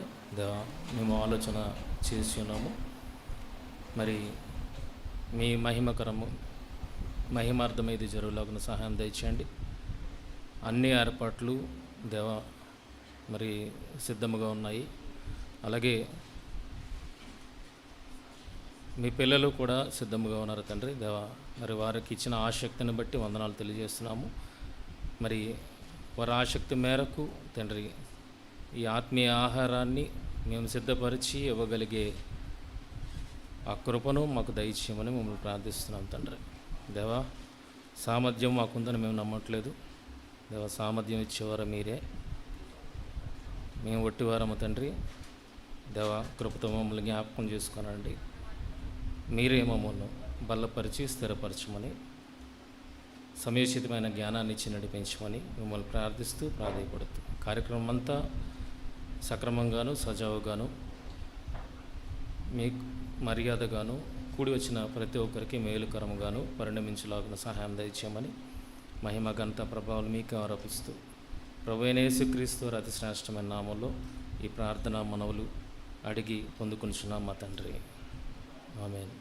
మేము ఆలోచన చేసి ఉన్నాము. మరి మీ మహిమార్థం ఇది జరుగులాగున సహాయం దయచేయండి. అన్ని ఏర్పాట్లు మరి సిద్ధముగా ఉన్నాయి. అలాగే మీ పిల్లలు కూడా సిద్ధంగా ఉన్నారు తండ్రి దేవా. మరి వారికి ఇచ్చిన ఆసక్తిని బట్టి వందనాలు తెలియజేస్తున్నాము. మరి వారి ఆసక్తి మేరకు తండ్రి ఈ ఆత్మీయ ఆహారాన్ని మేము సిద్ధపరిచి ఇవ్వగలిగే ఆ కృపను మాకు దయచేయమని మమ్మల్ని ప్రార్థిస్తున్నాం తండ్రి దేవా. సామర్థ్యం మాకుందని మేము నమ్మట్లేదు దేవా. సామర్థ్యం ఇచ్చేవారు మీరే, మేము ఒట్టివారము తండ్రి దేవా. కృపతో మమ్మల్ని జ్ఞాపకం చేసుకోనండి. మీరే మమ్మల్ని బలపరిచి స్థిరపరచమని, సమయోచితమైన జ్ఞానాన్ని ఇచ్చి నడిపించమని మిమ్మల్ని ప్రార్థిస్తూ ప్రాధాయపడుతూ కార్యక్రమం అంతా సక్రమంగాను సజావుగాను మీకు మర్యాదగాను కూడి వచ్చిన ప్రతి ఒక్కరికి మేలుకరముగాను పరిణమించలాగిన సహాయం దయచేయమని మహిమ ఘనత ప్రభావం మీకు ఆరోపిస్తూ ప్రభువైన యేసుక్రీస్తు వారి అతి శ్రేష్టమైన నామంలో ఈ ప్రార్థన మనవులు అడిగి పొందుకొనుచున్నాం మా తండ్రి, ఆమేన్.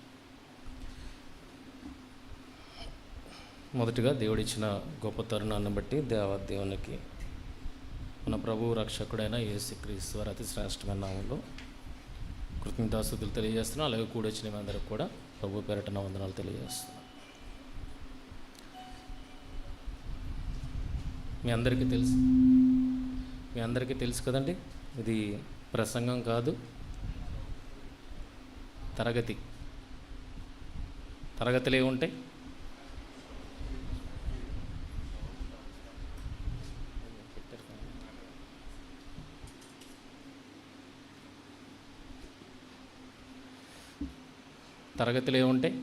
మొదటిగా దేవుడిచ్చిన గొప్ప తరుణాన్ని బట్టి దేవునికి మన ప్రభు రక్షకుడైన యేసుక్రీస్తు వారి అతి శ్రేష్టమైన నామంలో కృతజ్ఞతాస్తుతులు తెలియజేస్తున్నాం. అలాగే కూడొచ్చిన మీ అందరికి కూడా ప్రభు పేరట నా వందనాలు తెలియజేస్తున్నాం. మీ అందరికీ తెలుసు కదండి, ఇది ప్రసంగం కాదు, తరగతులు ఏముంటాయి? తరగతులు ఏముంటాయి?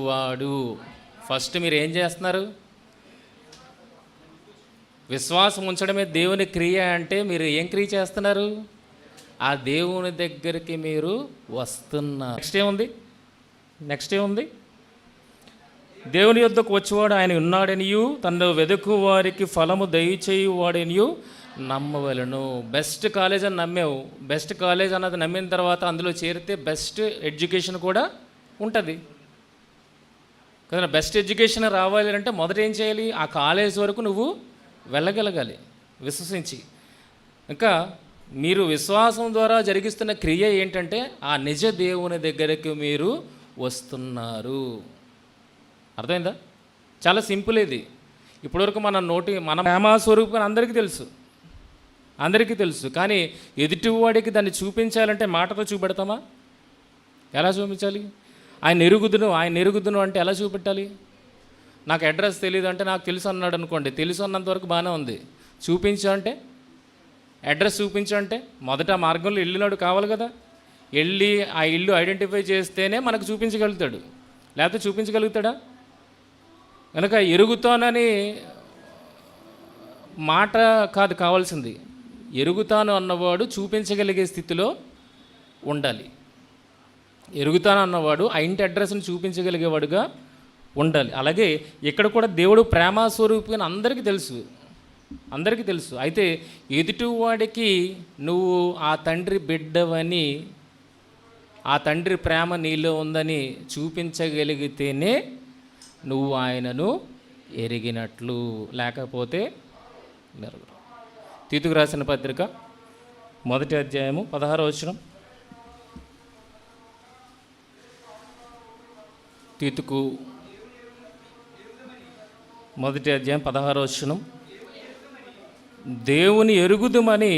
వాడు ఫస్ట్ మీరు ఏం చేస్తున్నారు? విశ్వాసం ఉంచడమే దేవుని క్రియ అంటే మీరు ఏం క్రియ చేస్తున్నారు? ఆ దేవుని దగ్గరికి మీరు వస్తున్నారు. నెక్స్ట్ ఏముంది? దేవుని యొద్దకు వచ్చేవాడు ఆయన ఉన్నాడనియు తనను వెదుకు వారికి ఫలము దయచేయువాడనియు నమ్మవలను. బెస్ట్ కాలేజ్ అని నమ్మావు. బెస్ట్ కాలేజ్ అన్నది నమ్మిన తర్వాత అందులో చేరితే బెస్ట్ ఎడ్యుకేషన్ కూడా ఉంటుంది కదా. బెస్ట్ ఎడ్యుకేషన్ రావాలి అంటే మొదట ఏం చేయాలి? ఆ కాలేజ్ వరకు నువ్వు వెళ్ళగలగాలి. విశ్వసించి. ఇంకా మీరు విశ్వాసం ద్వారా జరిగిస్తున్న క్రియ ఏంటంటే ఆ నిజ దేవుని దగ్గరికి మీరు వస్తున్నారు. అర్థమైందా? చాలా సింపుల్ ఇది. ఇప్పటివరకు మన ప్రేమస్వరూపం అందరికీ తెలుసు. కానీ ఎదుటివాడికి దాన్ని చూపించాలంటే మాటతో చూపెడతామా? ఎలా చూపించాలి? ఆయన ఎరుగుదును అంటే ఎలా చూపెట్టాలి? నాకు అడ్రస్ తెలియదు అంటే నాకు తెలుసు అన్నాడు అనుకోండి, తెలుసు అన్నంత వరకు బాగానే ఉంది. చూపించు అంటే, అడ్రస్ చూపించు అంటే మొదట ఆ మార్గంలో వెళ్ళినాడు కావాలి కదా. వెళ్ళి ఆ ఇల్లు ఐడెంటిఫై చేస్తేనే మనకు చూపించగలుగుతాడు, లేకపోతే చూపించగలుగుతాడా? కనుక ఎరుగుతానని మాట కాదు కావాల్సింది, ఎరుగుతాను అన్నవాడు చూపించగలిగే స్థితిలో ఉండాలి. ఎరుగుతాను అన్నవాడు ఆ ఇంటి అడ్రస్ని చూపించగలిగేవాడుగా ఉండాలి. అలాగే ఇక్కడ కూడా దేవుడు ప్రేమస్వరూపి అని అందరికీ తెలుసు. అయితే ఎదుటివాడికి నువ్వు ఆ తండ్రి బిడ్డవని, ఆ తండ్రి ప్రేమ నీలో ఉందని చూపించగలిగితేనే నువ్వు ఆయనను ఎరిగినట్లు, లేకపోతే మెరుగు. తీతుకు రాసిన పత్రిక 1వ అధ్యాయము 16వ వచనం. తీతుకు 1వ అధ్యాయం 16వ వచనం. దేవుని ఎరుగుదుమని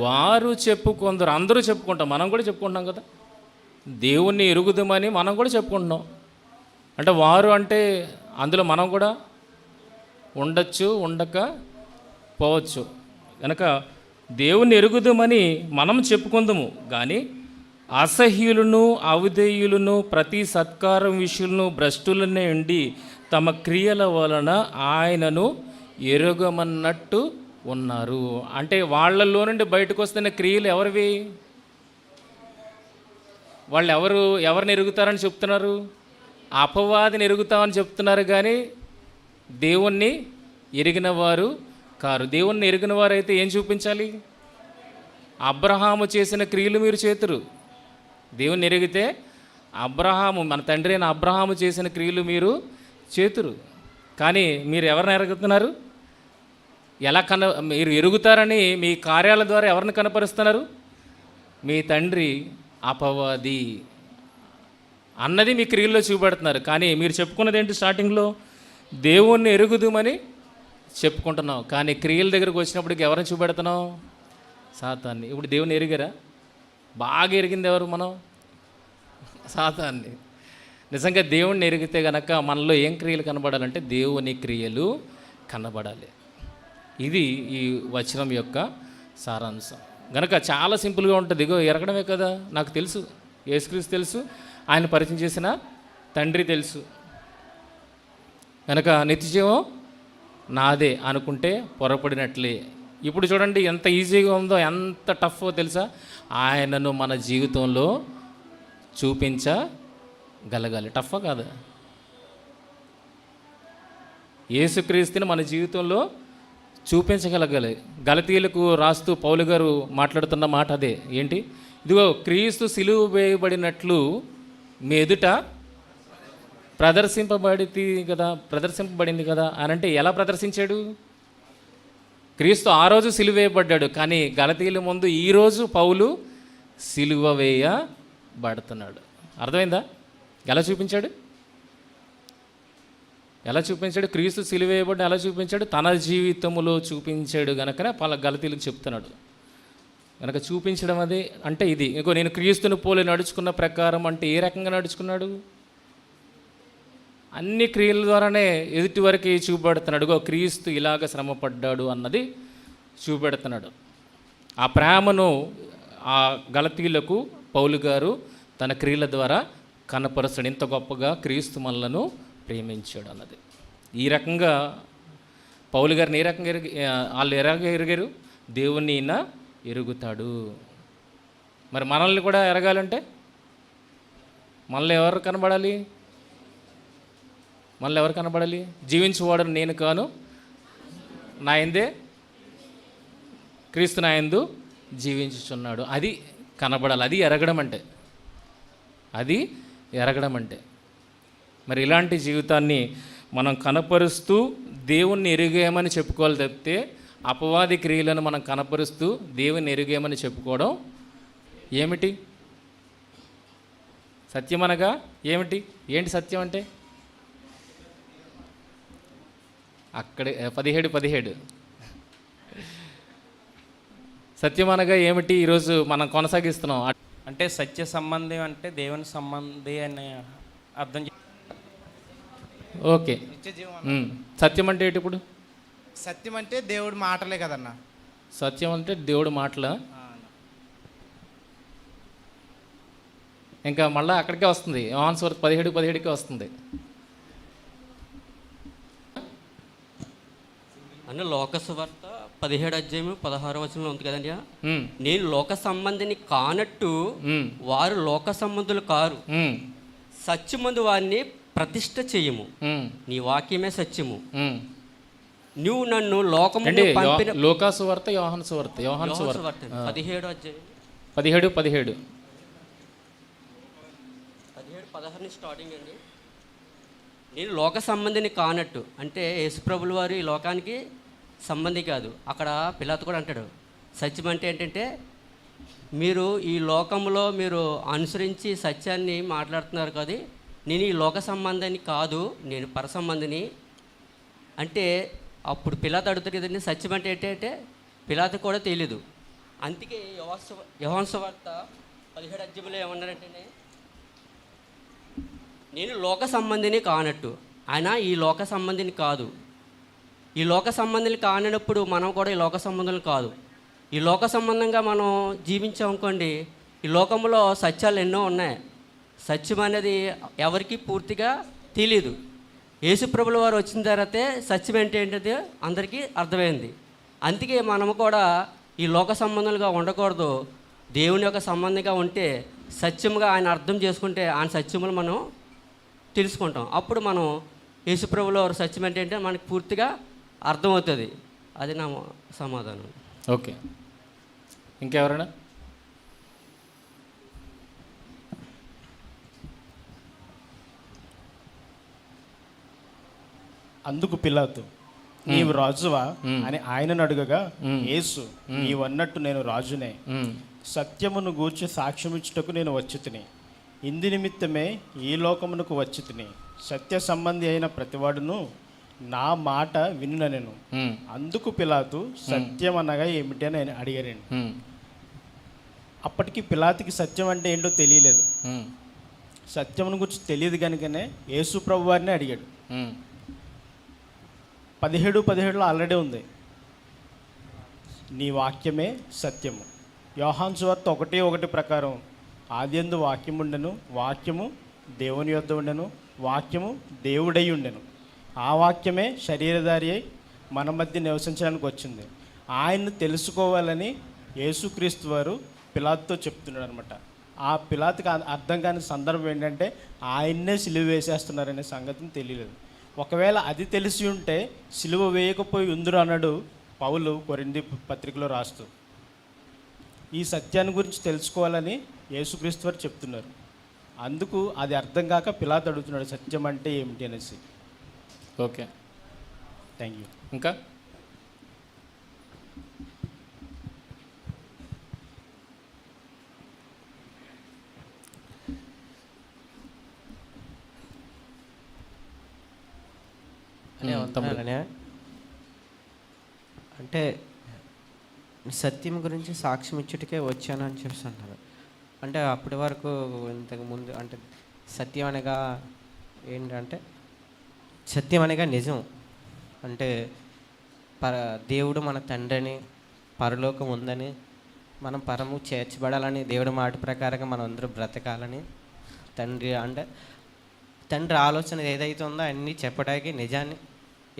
వారు చెప్పుకుందరు. అందరూ చెప్పుకుంటాం, మనం కూడా చెప్పుకుంటాం కదా. దేవుణ్ణి ఎరుగుదుమని మనం కూడా చెప్పుకుంటున్నాం. అంటే వారు అంటే అందులో మనం కూడా ఉండొచ్చు, ఉండకపోవచ్చు. కనుక దేవుణ్ణి ఎరుగుదుమని మనం చెప్పుకుందాము, కానీ అసహ్యులను, అవిధేయులను, ప్రతి సత్కారం విషయులను, భ్రష్టులనే ఉండి తమ క్రియల వలన ఆయనను ఎరుగమన్నట్టు ఉన్నారు. అంటే వాళ్ళల్లో నుండి బయటకు వస్తున్న క్రియలు ఎవరివి? వాళ్ళు ఎవరిని ఎరుగుతారని చెప్తున్నారు? అపవాదిని ఎరుగుతామని చెప్తున్నారు, కానీ దేవుణ్ణి ఎరిగిన వారు కారు. దేవుణ్ణి ఎరిగిన వారైతే ఏం చూపించాలి? అబ్రహాము చేసిన క్రియలు మీరు చేతురు. దేవుణ్ణి ఎరిగితే మన తండ్రి అయిన అబ్రహాము చేసిన క్రియలు మీరు చేతురు. కానీ మీరు ఎవరిని ఎరుగుతున్నారు? మీరు ఎరుగుతారని మీ కార్యాల ద్వారా ఎవరిని కనపరుస్తున్నారు? మీ తండ్రి అపవాది అన్నది మీ క్రియల్లో చూపెడుతున్నారు. కానీ మీరు చెప్పుకున్నది ఏంటి? స్టార్టింగ్లో దేవుణ్ణి ఎరుగుదుమని చెప్పుకుంటున్నాం, కానీ క్రియల దగ్గరకు వచ్చినప్పటికి ఎవరిని చూపెడుతున్నాం? సాతాన్ని. ఇప్పుడు దేవుని ఎరిగారా? బాగా ఎరిగింది ఎవరు? మనం సాతాన్ని. నిజంగా దేవుణ్ణి ఎరిగితే కనుక మనలో ఏం క్రియలు కనబడాలంటే దేవుని క్రియలు కనబడాలి. ఇది ఈ వచనం యొక్క సారాంశం. కనుక చాలా సింపుల్గా ఉంటుంది. ఇగో ఎరగడమే కదా. నాకు తెలుసు, యేసుక్రీస్తు తెలుసు, ఆయన పరిచయం చేసిన తండ్రి తెలుసు. కనుక నిత్యజీవం నాదే అనుకుంటే పొరపడినట్లే. ఇప్పుడు చూడండి ఎంత ఈజీగా ఉందో, ఎంత టఫో తెలుసా? ఆయనను మన జీవితంలో చూపించగలగాలి. టఫా కాదా? యేసుక్రీస్తుని మన జీవితంలో చూపించగలగాలి. గలతీయులకు రాస్తూ పౌలు గారు మాట్లాడుతున్న మాట అదే. ఏంటి? ఇదిగో క్రీస్తు సిలువ వేయబడినట్లు మీ ఎదుట ప్రదర్శింపబడింది కదా అని అంటే ఎలా ప్రదర్శించాడు? క్రీస్తు ఆ రోజు సిలువ వేయబడ్డాడు, కానీ గలతీయుల ముందు ఈరోజు పౌలు సిలువ వేయబడుతున్నాడు. అర్థమైందా? ఎలా చూపించాడు? క్రీస్తు సిలువ వేయబడ్డ ఎలా చూపించాడు? తన జీవితంలో చూపించాడు. గనకనే గలతీయులకు చెప్తున్నాడు. కనుక చూపించడం అది అంటే ఇది. ఇంకో నేను క్రీస్తుని పోలి నడుచుకున్న ప్రకారం అంటే ఏ రకంగా నడుచుకున్నాడు? అన్ని క్రియల ద్వారానే ఎదుటి వరకు చూపెడుతున్నాడు. క్రీస్తు ఇలాగ శ్రమపడ్డాడు అన్నది చూపెడుతున్నాడు. ఆ ప్రేమను ఆ గలతీయులకు పౌలు గారు తన క్రియల ద్వారా కనపరుస్తాడు. ఇంత గొప్పగా క్రీస్తు మనలను ప్రేమించాడు అన్నది. ఈ రకంగా పౌలు గారిని ఏ రకంగా వాళ్ళు ఎరగారు? దేవుణ్ణి ఈయన ఎరుగుతాడు. మరి మనల్ని కూడా ఎరగాలంటే మనల్ని ఎవరు కనబడాలి? జీవించువాడని నేను కాను, నా యందే క్రీస్తు నా యందు జీవించుచున్నాడు. అది కనబడాలి. అది ఎరగడం అంటే. మరి ఇలాంటి జీవితాన్ని మనం కనపరుస్తూ దేవుణ్ణి ఎరిగామని చెప్పుకోవాలి తప్పితే అపవాది క్రియలను మనం కనపరుస్తూ దేవుని ఎరుగేమని చెప్పుకోవడం ఏమిటి? సత్యం అనగా ఏమిటి? ఏంటి సత్యం అంటే? అక్కడే 17 సత్యం అనగా ఏమిటి ఈరోజు మనం కొనసాగిస్తున్నాం. అంటే సత్య సంబంధం అంటే దేవుని సంబంధి అని అర్థం ఓకే. నిత్య జీవం సత్యం అంటే ఏంటి ఇప్పుడు? సత్యం అంటే దేవుడి మాటలే కదన్నా. సత్యం అంటే దేవుడు మాటల. ఇంకా మళ్ళీ అక్కడికే వస్తుంది, యోహాను సువార్త 17:17కే వస్తుంది. అంటే లోకసువార్త 17:16 ఉంది కదండి. నేను లోక సంబంధిని కానట్టు వారు లోక సంబంధులు కారు, సత్యమందు వారిని ప్రతిష్ఠ చేయము, నీ వాక్యమే సత్యము, నువ్వు నన్ను లోకము పంపిన. లోకాసు వార్త యోహాను సువార్త 17:17 స్టార్టింగ్ అండి. నేను లోక సంబంధిని కానట్టు అంటే యేసుప్రభుల వారు ఈ లోకానికి సంబంధి కాదు. అక్కడ పిలాతు కూడా అంటాడు, సత్యం అంటే ఏంటంటే మీరు ఈ లోకంలో మీరు అనుసరించి సత్యాన్ని మాట్లాడుతున్నారు కదా, నేను ఈ లోక సంబంధాన్ని కాదు, నేను పర సంబంధిని అంటే. అప్పుడు పిలాతు అడుగుతాడు కదండి, సత్యం అంటే ఏంటంటే పిలాతు కూడా తెలియదు. అందుకే యోహాను సువార్త 17 ఏమన్నారంటే, నేను లోక సంబంధిని కానట్టు, ఆయన ఈ లోక సంబంధిని కాదు. ఈ లోక సంబంధిని కానప్పుడు మనం కూడా ఈ లోక సంబంధులు కాదు. ఈ లోక సంబంధంగా మనం జీవించామనుకోండి, ఈ లోకంలో సత్యాలు ఎన్నో ఉన్నాయి. సత్యం అనేది ఎవరికి పూర్తిగా తెలియదు. యేసుప్రభుల వారు వచ్చిన తర్వాతే సత్యం ఏంటంటే అందరికీ అర్థమైంది. అందుకే మనము కూడా ఈ లోక సంబంధాలుగా ఉండకూడదు, దేవుని యొక్క సంబంధిగా ఉంటే సత్యముగా ఆయన అర్థం చేసుకుంటే ఆయన సత్యములు మనం తెలుసుకుంటాం. అప్పుడు మనం యేసుప్రభుల వారు సత్యం ఏంటంటే మనకి పూర్తిగా అర్థమవుతుంది. అది నా సమాధానం. ఓకే. ఇంకెవరైనా? అందుకు పిలాతు, నీవు రాజువా అని ఆయనను అడుగగా, యేసు, నీవన్నట్టు నేను రాజునే, సత్యమును గూర్చి సాక్ష్యమిచ్చుటకు నేను వచ్చితిని, ఇందు నిమిత్తమే ఈ లోకమునకు వచ్చితిని, సత్య సంబంధి అయిన ప్రతివాడును నా మాట వినునెను. అందుకు పిలాతు, సత్యం అనగా ఏమిటి అని ఆయన అడిగారండి. అప్పటికి పిలాతుకి సత్యం అంటే ఏంటో తెలియలేదు. సత్యమును గురించి తెలియదు కనుకనే యేసు ప్రభు వారిని అడిగాడు. 17:17 ఆల్రెడీ ఉంది, నీ వాక్యమే సత్యము. యోహాను సువార్త 1:1 ప్రకారం, ఆదియందు వాక్యము ఉండెను, వాక్యము దేవుని యొద్ద ఉండెను, వాక్యము దేవుడై ఉండెను, ఆ వాక్యమే శరీరధారి అయి మన మధ్య నివసించడానికి వచ్చింది. ఆయన్ను తెలుసుకోవాలని యేసుక్రీస్తు వారు పిలాతుతో చెప్తున్నాడు అనమాట. ఆ పిలాతుకి అర్థం కాని సందర్భం ఏంటంటే ఆయన్నే సిలువ వేసేస్తున్నారనే సంగతిని తెలియలేదు. ఒకవేళ అది తెలిసి ఉంటే సిలువ వేయకపోయి ఉందురు అన్నాడు పౌలు కొరింథీ పత్రికలో రాస్తూ. ఈ సత్యాన్ని గురించి తెలుసుకోవాలని యేసుక్రీస్తు వారు చెప్తున్నారు. అందుకు అది అర్థం కాక పిలాతు అడుగుతున్నాడు, సత్యం అంటే ఏమిటి అనేసి. Okay, thank you. ఇంకా అంటే సత్యం గురించి సాక్ష్యం ఇచ్చుటకే వచ్చాను అని చెప్పి అన్నారు. అంటే అప్పటి వరకు ఇంతకు ముందు అంటే సత్యం అనగా ఏంటంటే సత్యం అనగా నిజం. అంటే దేవుడు మన తండ్రిని, పరలోకం ఉందని, మనం పరము చేర్చబడాలని, దేవుడి మాట ప్రకారంగా మనం అందరూ బ్రతకాలని తండ్రి అంటే తండ్రి ఆలోచన ఏదైతే ఉందో అన్నీ చెప్పడానికి, నిజాన్ని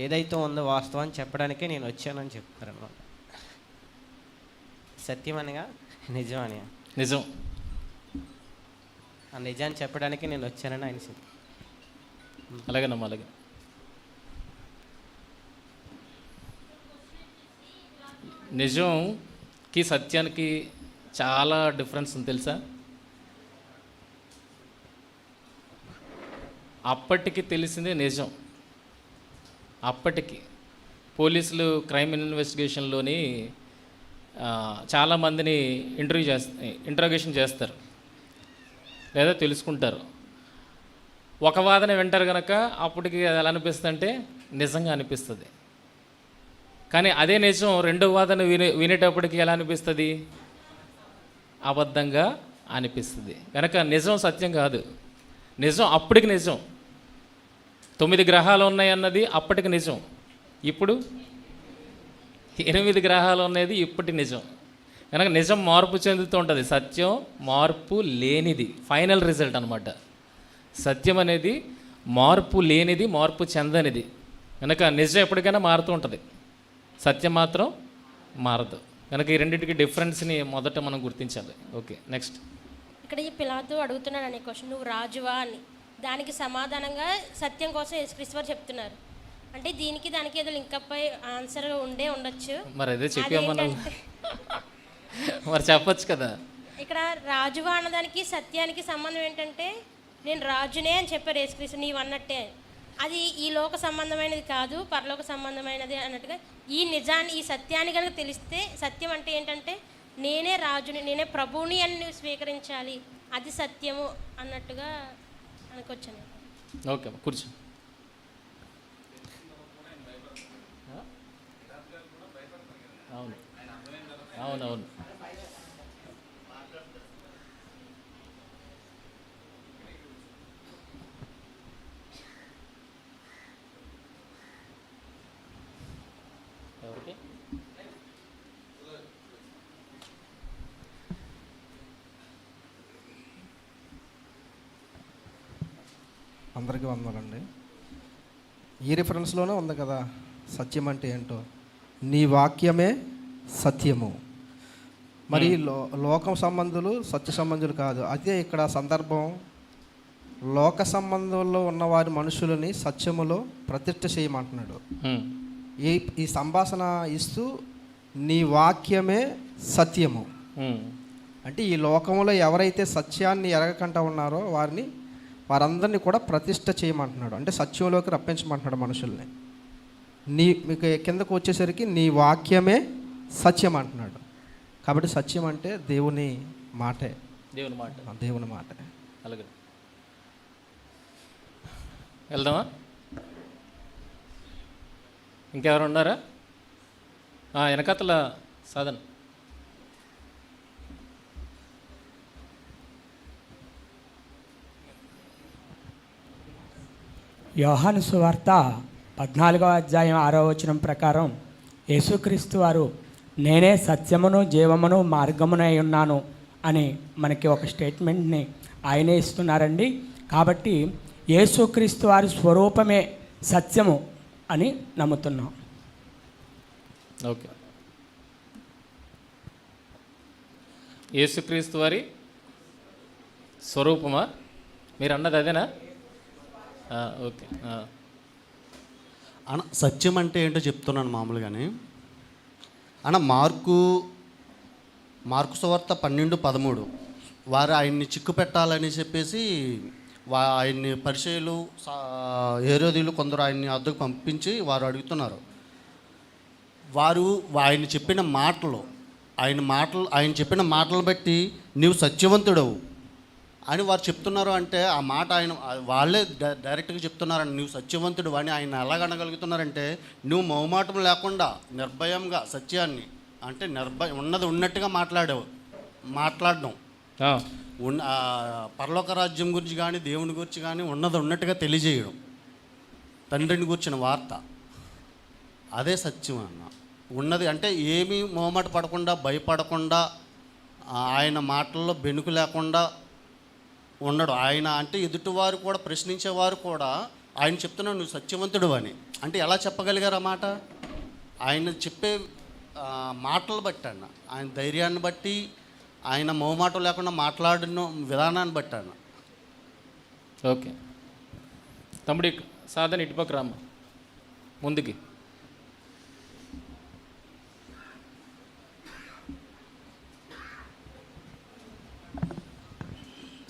ఏదైతే ఉందో వాస్తవాన్ని చెప్పడానికే నేను వచ్చానని చెప్తారు అన్నమాట. సత్యం అనగా నిజం అని, నిజం ఆ నిజాన్ని చెప్పడానికి నేను వచ్చానని ఆయన చెప్పారు. అలాగేనమ్మా, అలాగే. నిజంకి సత్యానికి చాలా డిఫరెన్స్ ఉంది తెలుసా? అప్పటికి తెలిసిందే నిజం, అప్పటికి. పోలీసులు క్రైమ్ ఇన్వెస్టిగేషన్లోని చాలామందిని ఇంట్రోగేషన్ చేస్తారు లేదా తెలుసుకుంటారు. ఒక వాదన వింటారు కనుక అప్పటికి అది ఎలా అనిపిస్తుంది అంటే నిజంగా అనిపిస్తుంది. కానీ అదే నిజం రెండో వాదన వినేటప్పటికి ఎలా అనిపిస్తుంది? అబద్ధంగా అనిపిస్తుంది. కనుక నిజం సత్యం కాదు. నిజం అప్పటికి నిజం. 9 గ్రహాలు ఉన్నాయి అన్నది అప్పటికి నిజం. ఇప్పుడు 8 గ్రహాలు ఉన్నది ఇప్పటి నిజం. కనుక నిజం మార్పు చెందుతూ ఉంటుంది. సత్యం మార్పు లేనిది, ఫైనల్ రిజల్ట్ అనమాట. సత్యం అనేది మార్పు లేనిది, మార్పు చెందనిది. కనుక నిజం ఎప్పటికైనా మారుతూ ఉంటుంది, సత్యం మాత్రం మారదు. కనుక ఈ రెండింటికి డిఫరెన్స్ని మొదట మనం గుర్తించాలి. Okay, next. ఇక్కడ ఈ పిలాతు అడుగుతున్నాడు అనే క్వశ్చన్, నువ్వు రాజువా అని. దానికి సమాధానంగా సత్యం కోసం యేసుక్రీస్తు వారు చెప్తున్నారు. అంటే దీనికి దానికి ఏదో లింకప్ అయి ఆన్సర్ ఉండొచ్చు. మరి అదే చెప్పామన్నా, మరి చెప్పొచ్చు కదా. ఇక్కడ రాజువా అన్నదానికి సత్యానికి సంబంధం ఏంటంటే, నేను రాజునే అని చెప్పారు యేసుక్రీస్తు, నీవు అన్నట్టే. అది ఈ లోక సంబంధమైనది కాదు, పరలోక సంబంధమైనది అన్నట్టుగా ఈ నిజాన్ని, ఈ సత్యాన్ని కనుక తెలిస్తే, సత్యం అంటే ఏంటంటే నేనే రాజుని, నేనే ప్రభువుని అని నువ్వు స్వీకరించాలి, అది సత్యము అన్నట్టుగా అనుకొచ్చాను. ఓకే, కూర్చో. అవును అవునవును. ఎవరికి? అందరికీ వందనండి. ఈ రిఫరెన్స్లోనే ఉంది కదా సత్యం అంటే ఏంటో, నీ వాక్యమే సత్యము. మరి లోకం సంబంధులు సత్య సంబంధులు కాదు. అదే ఇక్కడ సందర్భం, లోక సంబంధంలో ఉన్నవారి మనుషులని సత్యములో ప్రతిష్ఠ చేయమంటున్నాడు. ఈ సంభాషణ ఇస్తూ నీ వాక్యమే సత్యము అంటే ఈ లోకంలో ఎవరైతే సత్యాన్ని ఎరగకుండా ఉన్నారో వారందరినీ కూడా ప్రతిష్ఠ చేయమంటున్నాడు. అంటే సత్యంలోకి రప్పించమంటున్నాడు మనుషుల్ని. మీకు కిందకు వచ్చేసరికి నీ వాక్యమే సత్యం అంటున్నాడు. కాబట్టి సత్యం అంటే దేవుని మాటే, దేవుని మాటే. అలాగే వెళ్దామా? ఇంకెవరు ఉన్నారా? వెనకతల సాధన. యోహాను సువార్త 14వ అధ్యాయం 6వ వచనం ప్రకారం యేసుక్రీస్తు వారు నేనే సత్యమును జీవమును మార్గమునై ఉన్నాను అని మనకి ఒక స్టేట్మెంట్ని ఆయనే ఇస్తున్నారండి. కాబట్టి యేసుక్రీస్తు వారి స్వరూపమే సత్యము అని నమ్ముతున్నాం. ఓకే, యేసుక్రీస్తు వారి స్వరూపమా మీరు అన్నది అదేనా? ఓకే. అన్న సత్యం అంటే ఏంటో చెప్తున్నాను మామూలుగానే. అన్న మార్కు సువార్త 12:13 వారు ఆయన్ని చిక్కు పెట్టాలని చెప్పేసి ఆయన్ని పరిచయులు హేరోదీయులు కొందరు ఆయన్ని అద్దెకు పంపించి వారు అడుగుతున్నారు. వారు ఆయన చెప్పిన ఆయన చెప్పిన మాటలు బట్టి నీవు సత్యవంతుడవు అని వారు చెప్తున్నారు. అంటే ఆ మాట వాళ్ళే డైరెక్ట్గా చెప్తున్నారండి, నువ్వు సత్యవంతుడు అని. ఆయన ఎలాగ అనగలుగుతున్నారంటే, నువ్వు మొహమాటం లేకుండా నిర్భయంగా సత్యాన్ని, అంటే ఉన్నది ఉన్నట్టుగా మాట్లాడడం, పరలోక రాజ్యం గురించి కానీ దేవుని గురించి కానీ ఉన్నది ఉన్నట్టుగా తెలియజేయడం, తండ్రిని గురించిన వార్త, అదే సత్యం అన్న. ఉన్నది అంటే ఏమీ మొహమాట పడకుండా, భయపడకుండా, ఆయన మాటల్లో బెనుకు లేకుండా ఉండడు ఆయన. అంటే ఎదుటివారు కూడా, ప్రశ్నించేవారు కూడా ఆయన చెప్తున్నాడు నువ్వు సత్యవంతుడు అని. అంటే ఎలా చెప్పగలిగారు ఆ మాట? ఆయన చెప్పే మాటలు బట్టి అన్న, ఆయన ధైర్యాన్ని బట్టి, ఆయన మొహమాటం లేకుండా మాట్లాడిన విధానాన్ని బట్టి అన్న. ఓకే తమ్ముడి సాధన ఇటుపక్క రామ్మ ముందుకి.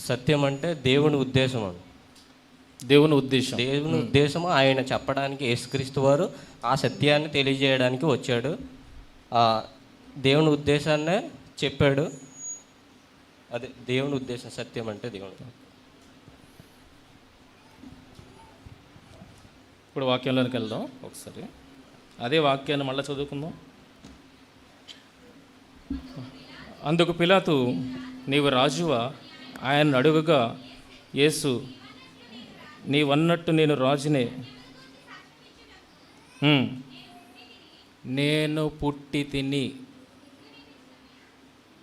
సత్యం అంటే దేవుని ఉద్దేశం అని. దేవుని ఉద్దేశం. దేవుని ఉద్దేశము ఆయన చెప్పడానికి యేసుక్రీస్తు వారు ఆ సత్యాన్ని తెలియజేయడానికి వచ్చాడు. ఆ దేవుని ఉద్దేశాన్నే చెప్పాడు. అదే దేవుని ఉద్దేశం, సత్యం అంటే దేవుని. ఇప్పుడు వాక్యంలోనికి వెళ్దాం ఒకసారి. అదే వాక్యాన్ని మళ్ళీ చదువుకుందాం. అందుకు పిలాతు, నీవు రాజువా? ఆయన అడుగుగా యేసు, నీవన్నట్టు నేను రాజునే. నేను పుట్టి తిని.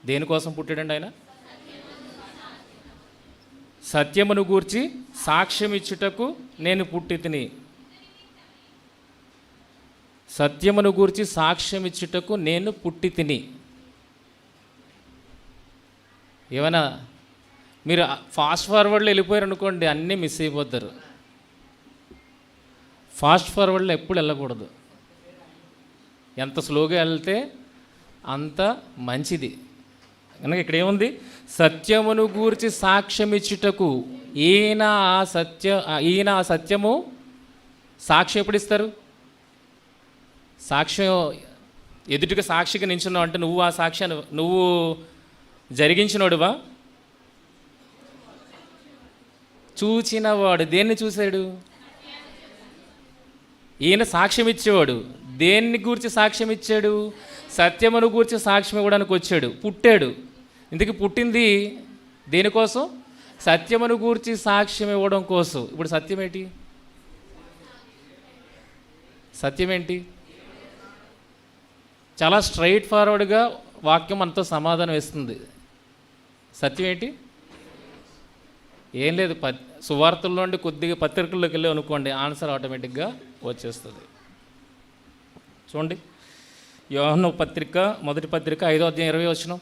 దేనికోసం పుట్టాడండి ఆయన? సత్యమును గూర్చి సాక్ష్యం ఇచ్చుటకు నేను పుట్టి తిని. సత్యమును గూర్చి సాక్ష్యం ఇచ్చుటకు నేను పుట్టి తిని. ఏమైనా మీరు ఫాస్ట్ ఫార్వర్డ్లో వెళ్ళిపోయారు అనుకోండి, అన్నీ మిస్ అయిపోతారు. ఫాస్ట్ ఫార్వర్డ్లో ఎప్పుడు వెళ్ళకూడదు. ఎంత స్లోగా వెళ్తే అంత మంచిది. కనుక ఇక్కడ ఏముంది? సత్యమును గూర్చి సాక్ష్యం ఇచ్చుటకు ఈయన ఆ సత్యము సాక్ష్యం ఎప్పుడు ఇస్తారు? సాక్ష్యం ఎదుటిగా సాక్షిగా నించున్నావు అంటే నువ్వు ఆ సాక్ష్యాన్ని నువ్వు జరిగించినోడువా? చూచినవాడు. దేన్ని చూశాడు? ఈయన సాక్ష్యం ఇచ్చేవాడు. దేన్ని గూర్చి సాక్ష్యం ఇచ్చాడు? సత్యమును గూర్చి సాక్ష్యం ఇవ్వడానికి వచ్చాడు, పుట్టాడు. ఇందుకు పుట్టింది దేనికోసం? సత్యమును గూర్చి సాక్ష్యం ఇవ్వడం కోసం. ఇప్పుడు సత్యం ఏంటి? సత్యం ఏంటి? చాలా స్ట్రైట్ ఫార్వర్డ్గా వాక్యం మనతో సమాధానం ఇస్తుంది. సత్యం ఏంటి? ఏం లేదు, సువార్తల్లో నుండి కొద్దిగా పత్రికల్లోకి వెళ్ళి అనుకోండి, ఆన్సర్ ఆటోమేటిక్గా వచ్చేస్తుంది. చూడండి, యోహాను పత్రిక, మొదటి పత్రిక 5వ అధ్యాయం 20వ వచనం.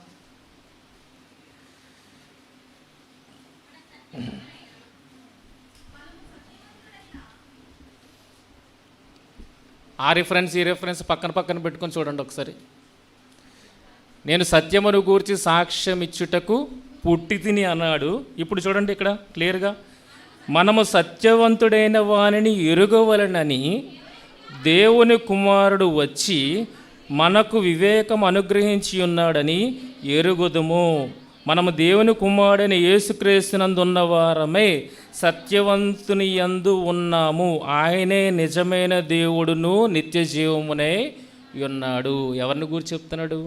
ఆ రిఫరెన్స్ ఈ రిఫరెన్స్ పక్కన పెట్టుకొని చూడండి ఒకసారి. నేను సత్యమును గూర్చి సాక్ష్యం ఇచ్చుటకు పుట్టి తిని అన్నాడు. ఇప్పుడు చూడండి ఇక్కడ క్లియర్గా, మనము సత్యవంతుడైన వానిని ఎరుగవలనని దేవుని కుమారుడు వచ్చి మనకు వివేకం అనుగ్రహించి ఉన్నాడని ఎరుగుదుము. మనము దేవుని కుమారుడైన యేసుక్రీస్తునందు ఉన్నవారమై సత్యవంతుని యందు ఉన్నాము. ఆయనే నిజమైన దేవుడును నిత్య జీవమునై ఉన్నాడు. ఎవరిని గురించి చెప్తున్నాడు?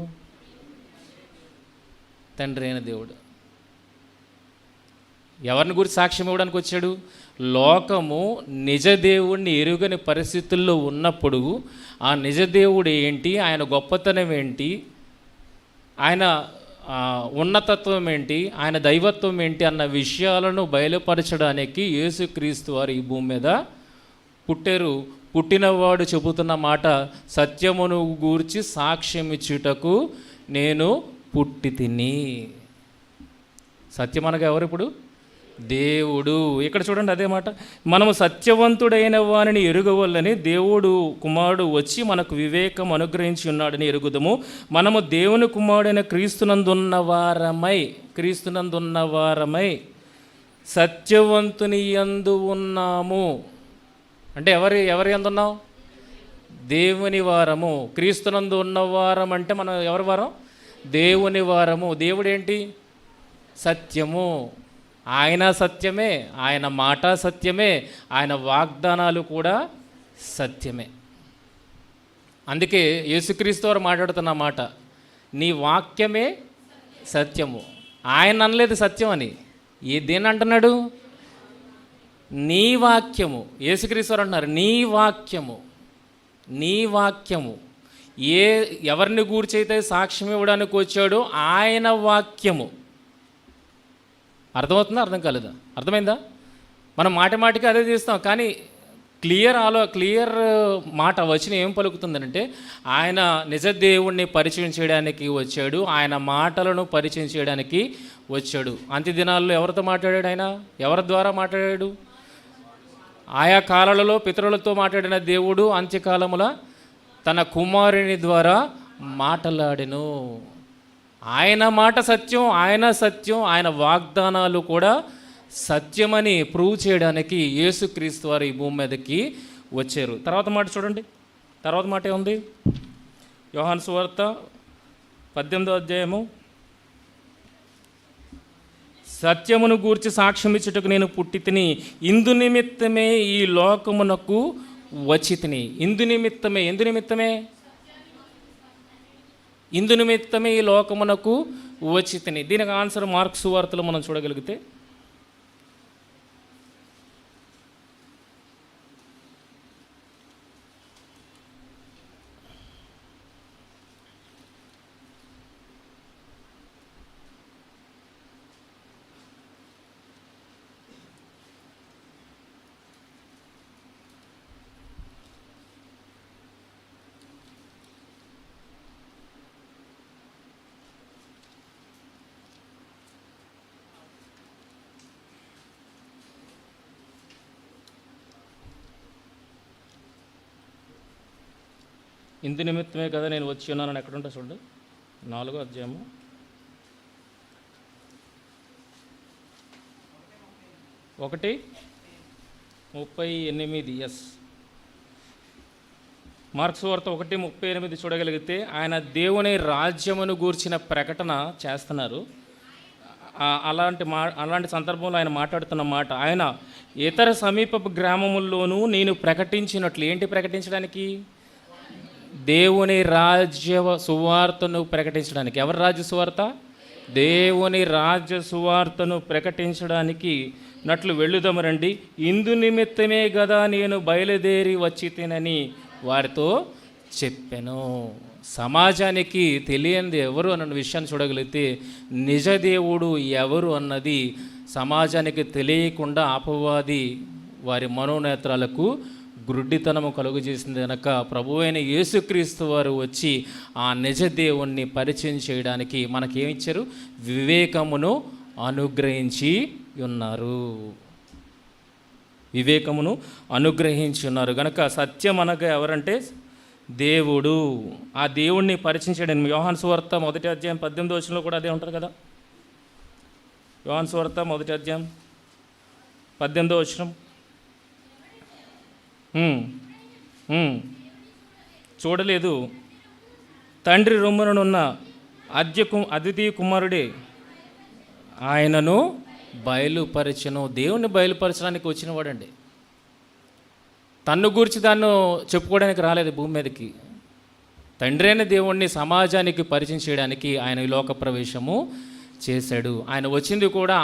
తండ్రి అయిన దేవుడు. ఎవరిని గురించి సాక్ష్యం ఇవ్వడానికి వచ్చాడు? లోకము నిజ దేవుడిని ఎరుగని పరిస్థితుల్లో ఉన్నప్పుడు ఆ నిజ దేవుడు ఏంటి, ఆయన గొప్పతనం ఏంటి, ఆయన ఉన్నతత్వం ఏంటి, ఆయన దైవత్వం ఏంటి అన్న విషయాలను బయలుపరచడానికి యేసుక్రీస్తు వారు ఈ భూమి మీద పుట్టారు. పుట్టినవాడు చెబుతున్న మాట, సత్యమును గూర్చి సాక్ష్యం ఇచ్చుటకు నేను పుట్టి తిని. సత్యం అనగా ఎవరు? ఇప్పుడు దేవుడు. ఇక్కడ చూడండి అదే మాట, మనము సత్యవంతుడైన వారిని ఎరుగవల్లని దేవుడు కుమారుడు వచ్చి మనకు వివేకం అనుగ్రహించి ఉన్నాడని ఎరుగుదము. మనము దేవుని కుమారుడైన క్రీస్తునందున్నవారమై సత్యవంతుని యందు ఉన్నాము. అంటే ఎవరి యందు ఉన్నాం? దేవుని వారము. క్రీస్తునందు ఉన్నవారం అంటే మనం ఎవరి వారం? దేవుని వారము. దేవుడు ఏంటి? సత్యము. ఆయన సత్యమే, ఆయన మాట సత్యమే, ఆయన వాగ్దానాలు కూడా సత్యమే. అందుకే యేసుక్రీస్తు వారు మాట్లాడుతున్న మాట, నీ వాక్యమే సత్యము. ఆయన అనలేదు సత్యం అని. దేని అంటున్నాడు? నీ వాక్యము. యేసుక్రీస్తు వారు అంటున్నారు నీ వాక్యము. నీ వాక్యము ఎవరిని గూర్చైతే సాక్ష్యం ఇవ్వడానికి వచ్చాడో ఆయన వాక్యము. అర్థమవుతుందా? అర్థం కాలేదా? అర్థమైందా? మనం మాటికి అదే చేస్తాం, కానీ క్లియర్ మాట వచ్చిన ఏం పలుకుతుందంటే, ఆయన నిజ దేవుణ్ణి పరిచయం చేయడానికి వచ్చాడు, ఆయన మాటలను పరిచయం చేయడానికి వచ్చాడు. అంత్య దినాల్లో ఎవరితో మాట్లాడాడు? ఆయన ఎవరి ద్వారా మాట్లాడాడు? ఆయా కాలాలలో పితరులతో మాట్లాడిన దేవుడు అంత్యకాలముల తన కుమారుని ద్వారా మాట్లాడెను. ఆయన మాట సత్యం, ఆయన సత్యం, ఆయన వాగ్దానాలు కూడా సత్యమని ప్రూవ్ చేయడానికి యేసుక్రీస్తు వారు ఈ భూమి మీదకి వచ్చారు. తర్వాత మాట చూడండి, తర్వాత మాట ఏముంది? యోహాను సువార్త 18వ అధ్యాయము, సత్యమును గూర్చి సాక్ష్యం ఇచ్చుటకు నేను పుట్టి తిని, ఇందు నిమిత్తమే ఈ లోకమునకు వచ్చి తిని. ఇందు నిమిత్తమే, ఎందు నిమిత్తమే? ఇందు నిమిత్తమే ఈ లోకమునకు వచ్చి తిని. దీనికి ఆన్సర్ మార్కు సువార్తలో మనం చూడగలిగితే, ఇందు నిమిత్తమే కదా నేను వచ్చి ఉన్నానని ఎక్కడుంటా చూడండి, 4వ అధ్యాయము 1:38. ఎస్, మార్క్స్ వార్త 1:38 చూడగలిగితే ఆయన దేవుని రాజ్యమును గూర్చిన ప్రకటన చేస్తున్నారు. అలాంటి సందర్భంలో ఆయన మాట్లాడుతున్న మాట, ఆయన ఇతర సమీప గ్రామముల్లోనూ నేను ప్రకటించినట్లు. ఏంటి ప్రకటించడానికి? దేవుని రాజ్య సువార్తను ప్రకటించడానికి. ఎవరి రాజ్య సువార్త? దేవుని రాజ్య సువార్తను ప్రకటించడానికి నట్లు వెళ్ళుదాము రండి, ఇందు నిమిత్తమే కదా నేను బయలుదేరి వచ్చి తినని వారితో చెప్పాను. సమాజానికి తెలియనిది ఎవరు అన్న విషయాన్ని చూడగలిగితే, నిజ దేవుడు ఎవరు అన్నది సమాజానికి తెలియకుండా అపవాది వారి మనోనేత్రాలకు గ్రుడ్డితనము కలుగజేసింది కనుక ప్రభువైన యేసుక్రీస్తు వారు వచ్చి ఆ నిజ దేవుణ్ణి పరిచయం చేయడానికి మనకేమిచ్చారు? వివేకమును అనుగ్రహించి ఉన్నారు. వివేకమును అనుగ్రహించి ఉన్నారు కనుక సత్యం అనగా ఎవరంటే దేవుడు. ఆ దేవుణ్ణి పరిచయం చేయడం యోహాను సువార్త 1వ అధ్యాయం 18వ వచనంలో కూడా అదే ఉంటుంది కదా. యోహాను సువార్త 1వ అధ్యాయం 18వ వచనం, చూడలేదు, తండ్రి రొమ్మునున్న అద్వితీయ కుమారుడే ఆయనను బయలుపరచను. దేవుణ్ణి బయలుపరచడానికి వచ్చిన వాడండి. తన్ను గూర్చి దాన్ని చెప్పుకోవడానికి రాలేదు భూమి మీదకి. తండ్రి అయిన దేవుణ్ణి సమాజానికి పరిచయం చేయడానికి ఆయన ఈ లోక ప్రవేశము చేశాడు. ఆయన వచ్చింది కూడా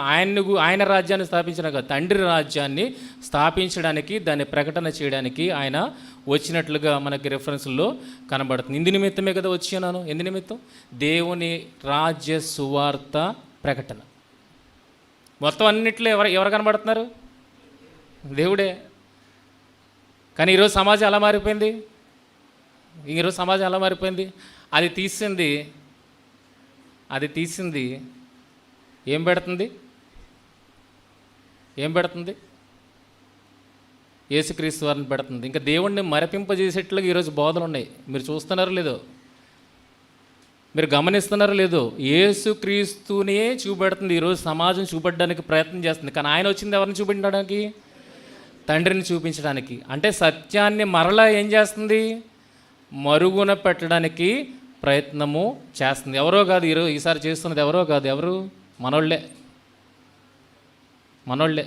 ఆయన రాజ్యాన్ని స్థాపించడానికి, తండ్రి రాజ్యాన్ని స్థాపించడానికి, దాన్ని ప్రకటన చేయడానికి ఆయన వచ్చినట్లుగా మనకి రెఫరెన్స్లో కనబడుతుంది. ఇందు నిమిత్తమే కదా వచ్చినాను. ఎందు నిమిత్తం? దేవుని రాజ్య సువార్త ప్రకటన. మొత్తం అన్నిట్లో ఎవరు కనబడుతున్నారు? దేవుడే. కానీ ఈరోజు సమాజం ఎలా మారిపోయింది? అది తీసింది ఏం పెడుతుంది? యేసుక్రీస్తు వారిని పెడుతుంది. ఇంకా దేవుణ్ణి మరపింపజేసేట్లుగా ఈరోజు బోధలు ఉన్నాయి. మీరు చూస్తున్నారో లేదో, మీరు గమనిస్తున్నారో లేదో, యేసుక్రీస్తునే చూపెడుతుంది ఈరోజు సమాజం చూపెట్టడానికి ప్రయత్నం చేస్తుంది. కానీ ఆయన వచ్చింది ఎవరిని చూపించడానికి? తండ్రిని చూపించడానికి. అంటే సత్యాన్ని మరలా ఏం చేస్తుంది? మరుగున పెట్టడానికి ప్రయత్నము చేస్తుంది. ఎవరో కాదు, ఈసారి చేస్తున్నది ఎవరో కాదు, ఎవరు? మనోళ్ళే.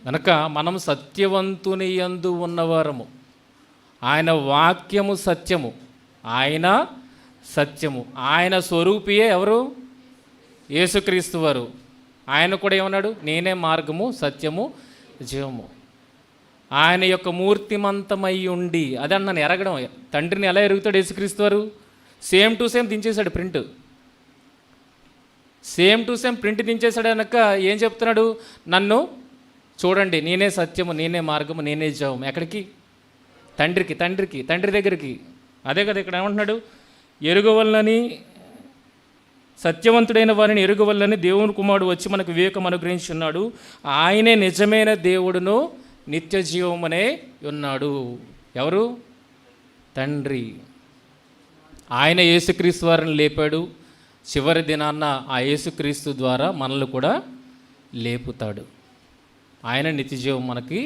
కనుక మనం సత్యవంతుని యందు ఉన్నవారము. ఆయన వాక్యము సత్యము, ఆయన సత్యము. ఆయన స్వరూపియే ఎవరు? యేసుక్రీస్తు వారు. ఆయన కూడా ఏమన్నాడు? నేనే మార్గము, సత్యము, జీవము. ఆయన యొక్క మూర్తిమంతమై ఉండి, అదే నన్ను ఎరగడం. తండ్రిని ఎలా ఎరుగుతాడు యేసుక్రీస్తు వారు? సేమ్ టు సేమ్ దించేశాడు ప్రింట్. దించేశాడు కనుక ఏం చెప్తున్నాడు? నన్ను చూడండి, నేనే సత్యము, నేనే మార్గము, నేనే జీవము. ఎక్కడికి? తండ్రి దగ్గరికి. అదే కదా ఇక్కడ ఏమంటున్నాడు? ఎరుగవల్లని, సత్యవంతుడైన వారిని ఎరుగవల్లని దేవుని కుమారుడు వచ్చి మనకు వివేకం అనుగ్రహించున్నాడు. ఆయనే నిజమైన దేవుడును నిత్య జీవమనే ఉన్నాడు. ఎవరు? తండ్రి. ఆయన యేసుక్రీస్తు వారిని లేపాడు. చివరి దినాన్న ఆ యేసుక్రీస్తు ద్వారా మనల్ని కూడా లేపుతాడు. ఆయన నిత్యజీవం మనకి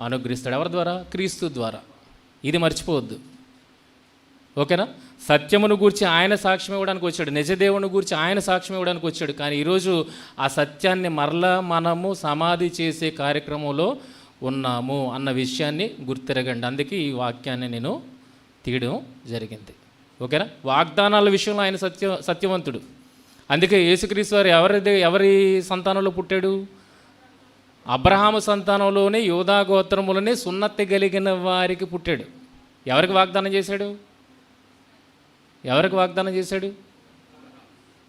అనుగ్రహిస్తాడు. ఎవరి ద్వారా? క్రీస్తు ద్వారా. ఇది మర్చిపోవద్దు, ఓకేనా? సత్యమును గూర్చి ఆయన సాక్ష్యం ఇవ్వడానికి వచ్చాడు, నిజదేవుని గూర్చి ఆయన సాక్ష్యం ఇవ్వడానికి వచ్చాడు. కానీ ఈరోజు ఆ సత్యాన్ని మరలా మనము సమాధి చేసే కార్యక్రమంలో ఉన్నాము అన్న విషయాన్ని గుర్తిరగండి. అందుకే ఈ వాక్యాన్ని నేను తీయడం జరిగింది, ఓకేనా? వాగ్దానాల విషయంలో ఆయన సత్యవంతుడు. అందుకే యేసుక్రీస్తు వారు ఎవరి సంతానంలో పుట్టాడు? అబ్రహాము సంతానంలోనే యూదా గోత్రములనే సున్నతి కలిగిన వారికి పుట్టాడు. ఎవరికి వాగ్దానం చేశాడు? ఎవరికి వాగ్దానం చేశాడు?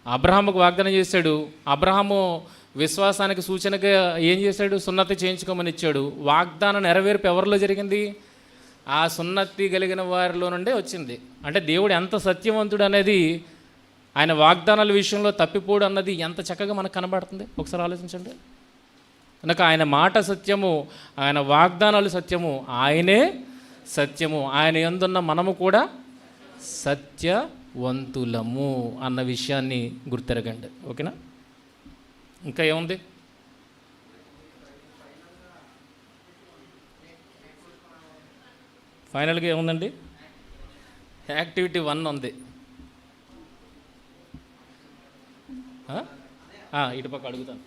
అబ్రహాముకు వాగ్దానం చేశాడు. అబ్రహాము విశ్వాసానికి సూచనగా ఏం చేశాడు? సున్నతి చేయించుకోమని ఇచ్చాడు. వాగ్దానం నెరవేర్పు ఎవరిలో జరిగింది? ఆ సున్నతి కలిగిన వారిలో నుండే వచ్చింది. అంటే దేవుడు ఎంత సత్యవంతుడు అనేది, ఆయన వాగ్దానాల విషయంలో తప్పిపోడు అన్నది ఎంత చక్కగా మనకు కనబడుతుంది. ఒకసారి ఆలోచించండి. కనుక ఆయన మాట సత్యము, ఆయన వాగ్దానాలు సత్యము, ఆయనే సత్యము. ఆయన యందున్న మనము కూడా సత్యవంతులము అన్న విషయాన్ని గుర్తెరగండి, ఓకేనా? ఇంకా ఏముంది? ఫైనల్గా ఏముందండి? యాక్టివిటీ 1 ఉంది. ఇటుపక్క అడుగుతాను.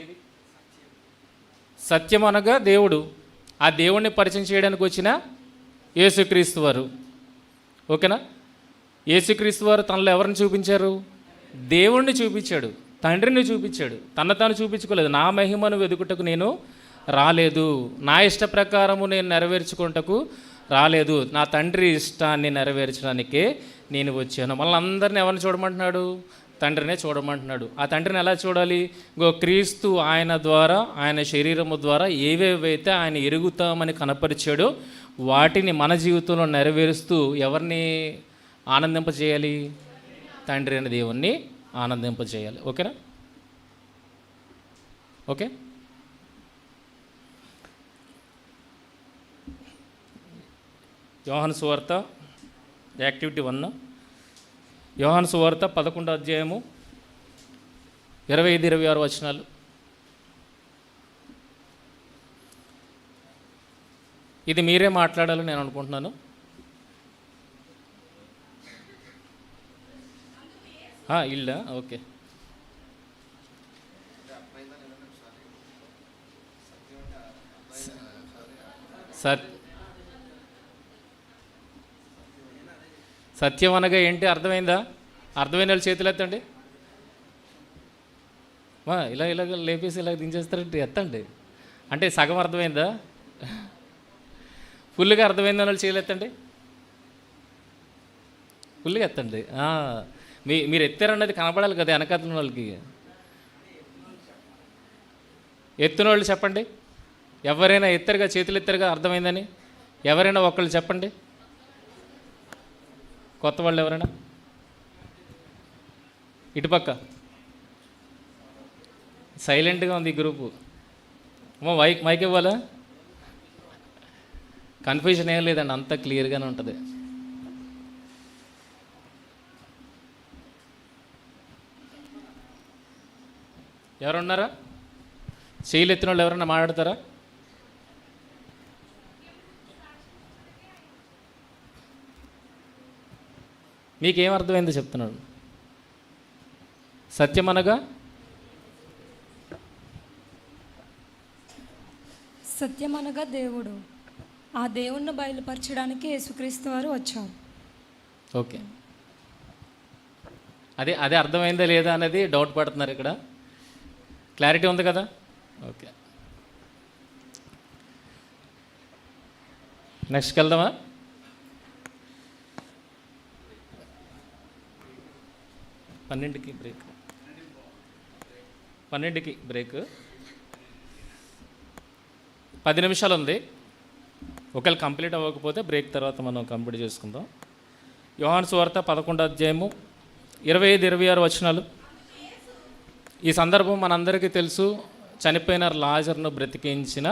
ఏది? సత్యం అనగా దేవుడు. ఆ దేవుణ్ణి పరిచయం చేయడానికి వచ్చిన యేసుక్రీస్తు వారు, ఓకేనా? యేసుక్రీస్తు వారు తనలో ఎవరిని చూపించారు? దేవుణ్ణి చూపించాడు, తండ్రిని చూపించాడు. తన తాను చూపించుకోలేదు. నా మహిమను వెదుకుటకు నేను రాలేదు, నా ఇష్ట ప్రకారము నేను నెరవేర్చుకుంటకు రాలేదు, నా తండ్రి ఇష్టాన్ని నెరవేర్చడానికే నేను వచ్చాను. మళ్ళీ అందరిని ఎవరిని చూడమంటున్నాడు? తండ్రినే చూడమంటున్నాడు. ఆ తండ్రిని ఎలా చూడాలి? క్రీస్తు ఆయన ద్వారా, ఆయన శరీరము ద్వారా ఏవేవైతే ఆయన ఎరుగుతామని కనపరిచాడో వాటిని మన జీవితంలో నెరవేరుస్తూ ఎవరిని ఆనందింపజేయాలి? తండ్రి అనే దేవుణ్ణి ఆనందింపజేయాలి, ఓకేనా? ఓకే. యోహాను సువార్త యాక్టివిటీ 1, యోహాను సువార్త 11వ అధ్యాయము 25-26 వచనాలు. ఇది మీరే మాట్లాడాలని నేను అనుకుంటున్నాను. ఇల్లా? ఓకే. సత్యం అనగా ఏంటి? అర్థమైందా? అర్థమైన వాళ్ళు చేతులు ఎత్తండి. ఇలాగ లేపేసి ఇలాగ దించేస్తారంటే ఎత్తండి. అంటే సగం అర్థమైందా? ఫుల్గా అర్థమైందా వాళ్ళు చేతులు ఎత్తండి. ఫుల్గా ఎత్తండి. మీరు ఎత్తారన్నది కనపడాలి కదా వెనకాతల వాళ్ళకి. ఎత్తున వాళ్ళు చెప్పండి. ఎవరైనా ఎత్తారుగా, చేతులు ఎత్తారుగా, అర్థమైందని ఎవరైనా ఒకళ్ళు చెప్పండి. కొత్త వాళ్ళు ఎవరైనా? ఇటుపక్క సైలెంట్గా ఉంది ఈ గ్రూపు. మైక్ ఇవ్వాలా? కన్ఫ్యూజన్ ఏం లేదండి, అంతా క్లియర్గానే ఉంటుంది. ఎవరున్నారా? చేయలు ఎత్తిన వాళ్ళు ఎవరన్నా మాట్లాడతారా? మీకేం అర్థమైందో చెప్తున్నాను. సత్యం అనగా? సత్యం అనగా దేవుడు. ఆ దేవుణ్ణి బయలుపరచడానికి యేసుక్రీస్తు వారు వచ్చారు. ఓకే. అదే అర్థమైందా లేదా అనేది డౌట్ పడుతున్నారు ఇక్కడ. క్లారిటీ ఉంది కదా? ఓకే. నెక్స్ట్కి వెళ్దామా? పన్నెండుకి బ్రేక్. 12కి బ్రేక్. 10 నిమిషాలు ఉంది. ఒకవేళ కంప్లీట్ అవ్వకపోతే బ్రేక్ తర్వాత మనం కంప్లీట్ చేసుకుందాం. యోహాను సువార్త 11వ అధ్యాయము 25-26 వచనాలు. ఈ సందర్భం మనందరికీ తెలుసు. చనిపోయిన లాజరును బ్రతికించిన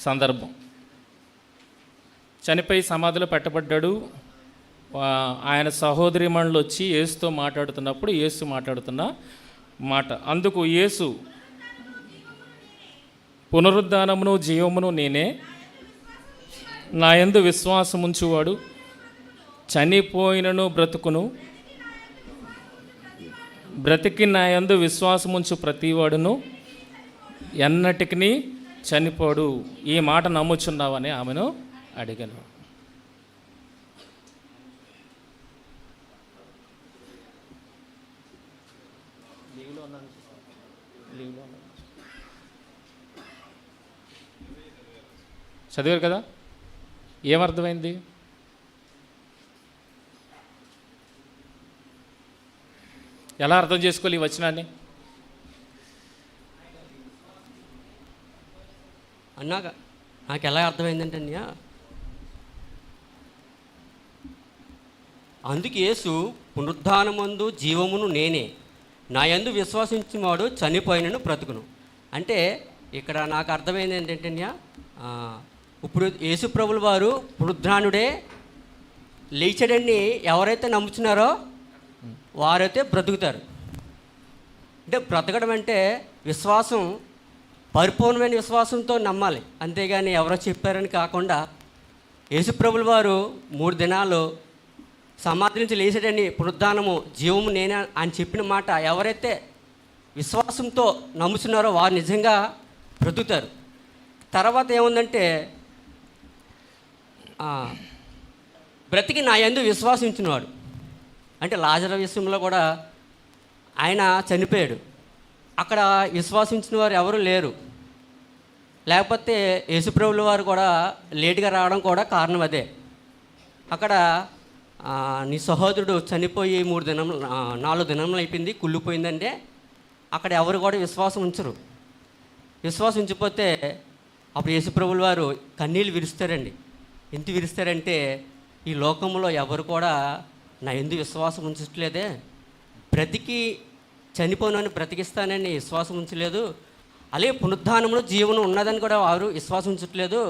సందర్భం. చనిపోయి సమాధిలో పెట్టబడ్డాడు. ఆయన సహోదరిమణులు వచ్చి యేసుతో మాట్లాడుతున్నప్పుడు యేసు మాట్లాడుతున్న మాట. అందుకు యేసు, పునరుద్ధానమును జీవమును నేనే, నా యందు విశ్వాసముంచువాడు చనిపోయినను బ్రతుకును, బ్రతికి నా యందు విశ్వాసముంచు ప్రతివాడును ఎన్నటికి చనిపోడు. ఈ మాట నమ్ముచున్నావని ఆమెను అడిగాను. చదివారు కదా, ఏమర్థమైంది? ఎలా అర్థం చేసుకోవాలి ఈ వచనాన్ని? అన్నాక నాకు ఎలా అర్థమైందంటే అన్నయ్య, అందుకు యేసు పునరుద్ధానమందు జీవమును నేనే, నా యందు విశ్వసించువాడు చనిపోయినను బ్రతుకును. అంటే ఇక్కడ నాకు అర్థమైంది ఏంటంటే అన్నయ్య, ఇప్పుడు యేసు ప్రభుల వారు పునరుద్ధానుడే లేచాడని ఎవరైతే నమ్ముతున్నారో వారైతే బ్రతుకుతారు. అంటే బ్రతకడం అంటే విశ్వాసం, పరిపూర్ణమైన విశ్వాసంతో నమ్మాలి, అంతేగాని ఎవరో చెప్పారని కాకుండా. యేసుప్రభుల వారు 3 దినాలు సమాధి నుంచి లేచాడని, పునరుద్ధానము జీవము నేనే అని చెప్పిన మాట ఎవరైతే విశ్వాసంతో నమ్ముతున్నారో వారు నిజంగా బ్రతుకుతారు. తర్వాత ఏముందంటే, బ్రతికి నా యందు విశ్వాసించినవాడు, అంటే లాజరు విషయంలో కూడా ఆయన చనిపోయాడు, అక్కడ విశ్వాసించిన వారు ఎవరు లేరు. లేకపోతే యేసుప్రభుల వారు కూడా లేటుగా రావడం కూడా కారణం అదే. అక్కడ నీ సహోదరుడు చనిపోయి 4 దినములు అయిపోయింది, కుళ్ళిపోయిందంటే అక్కడ ఎవరు కూడా విశ్వాసం ఉంచరు. విశ్వాసం ఉంచిపోతే అప్పుడు యేసుప్రభుల వారు కన్నీళ్ళు విరుస్తారండి. ఎంత విరుస్తారంటే, ఈ లోకంలో ఎవరు కూడా నా యందు విశ్వాసం ఉంచట్లేదే, బ్రతికి చనిపోనని బ్రతికిస్తానని విశ్వాసం ఉంచలేదు, అలాగే పునరుద్ధానంలో జీవనం ఉన్నదని కూడా వారు విశ్వాసం ఉంచట్లేదు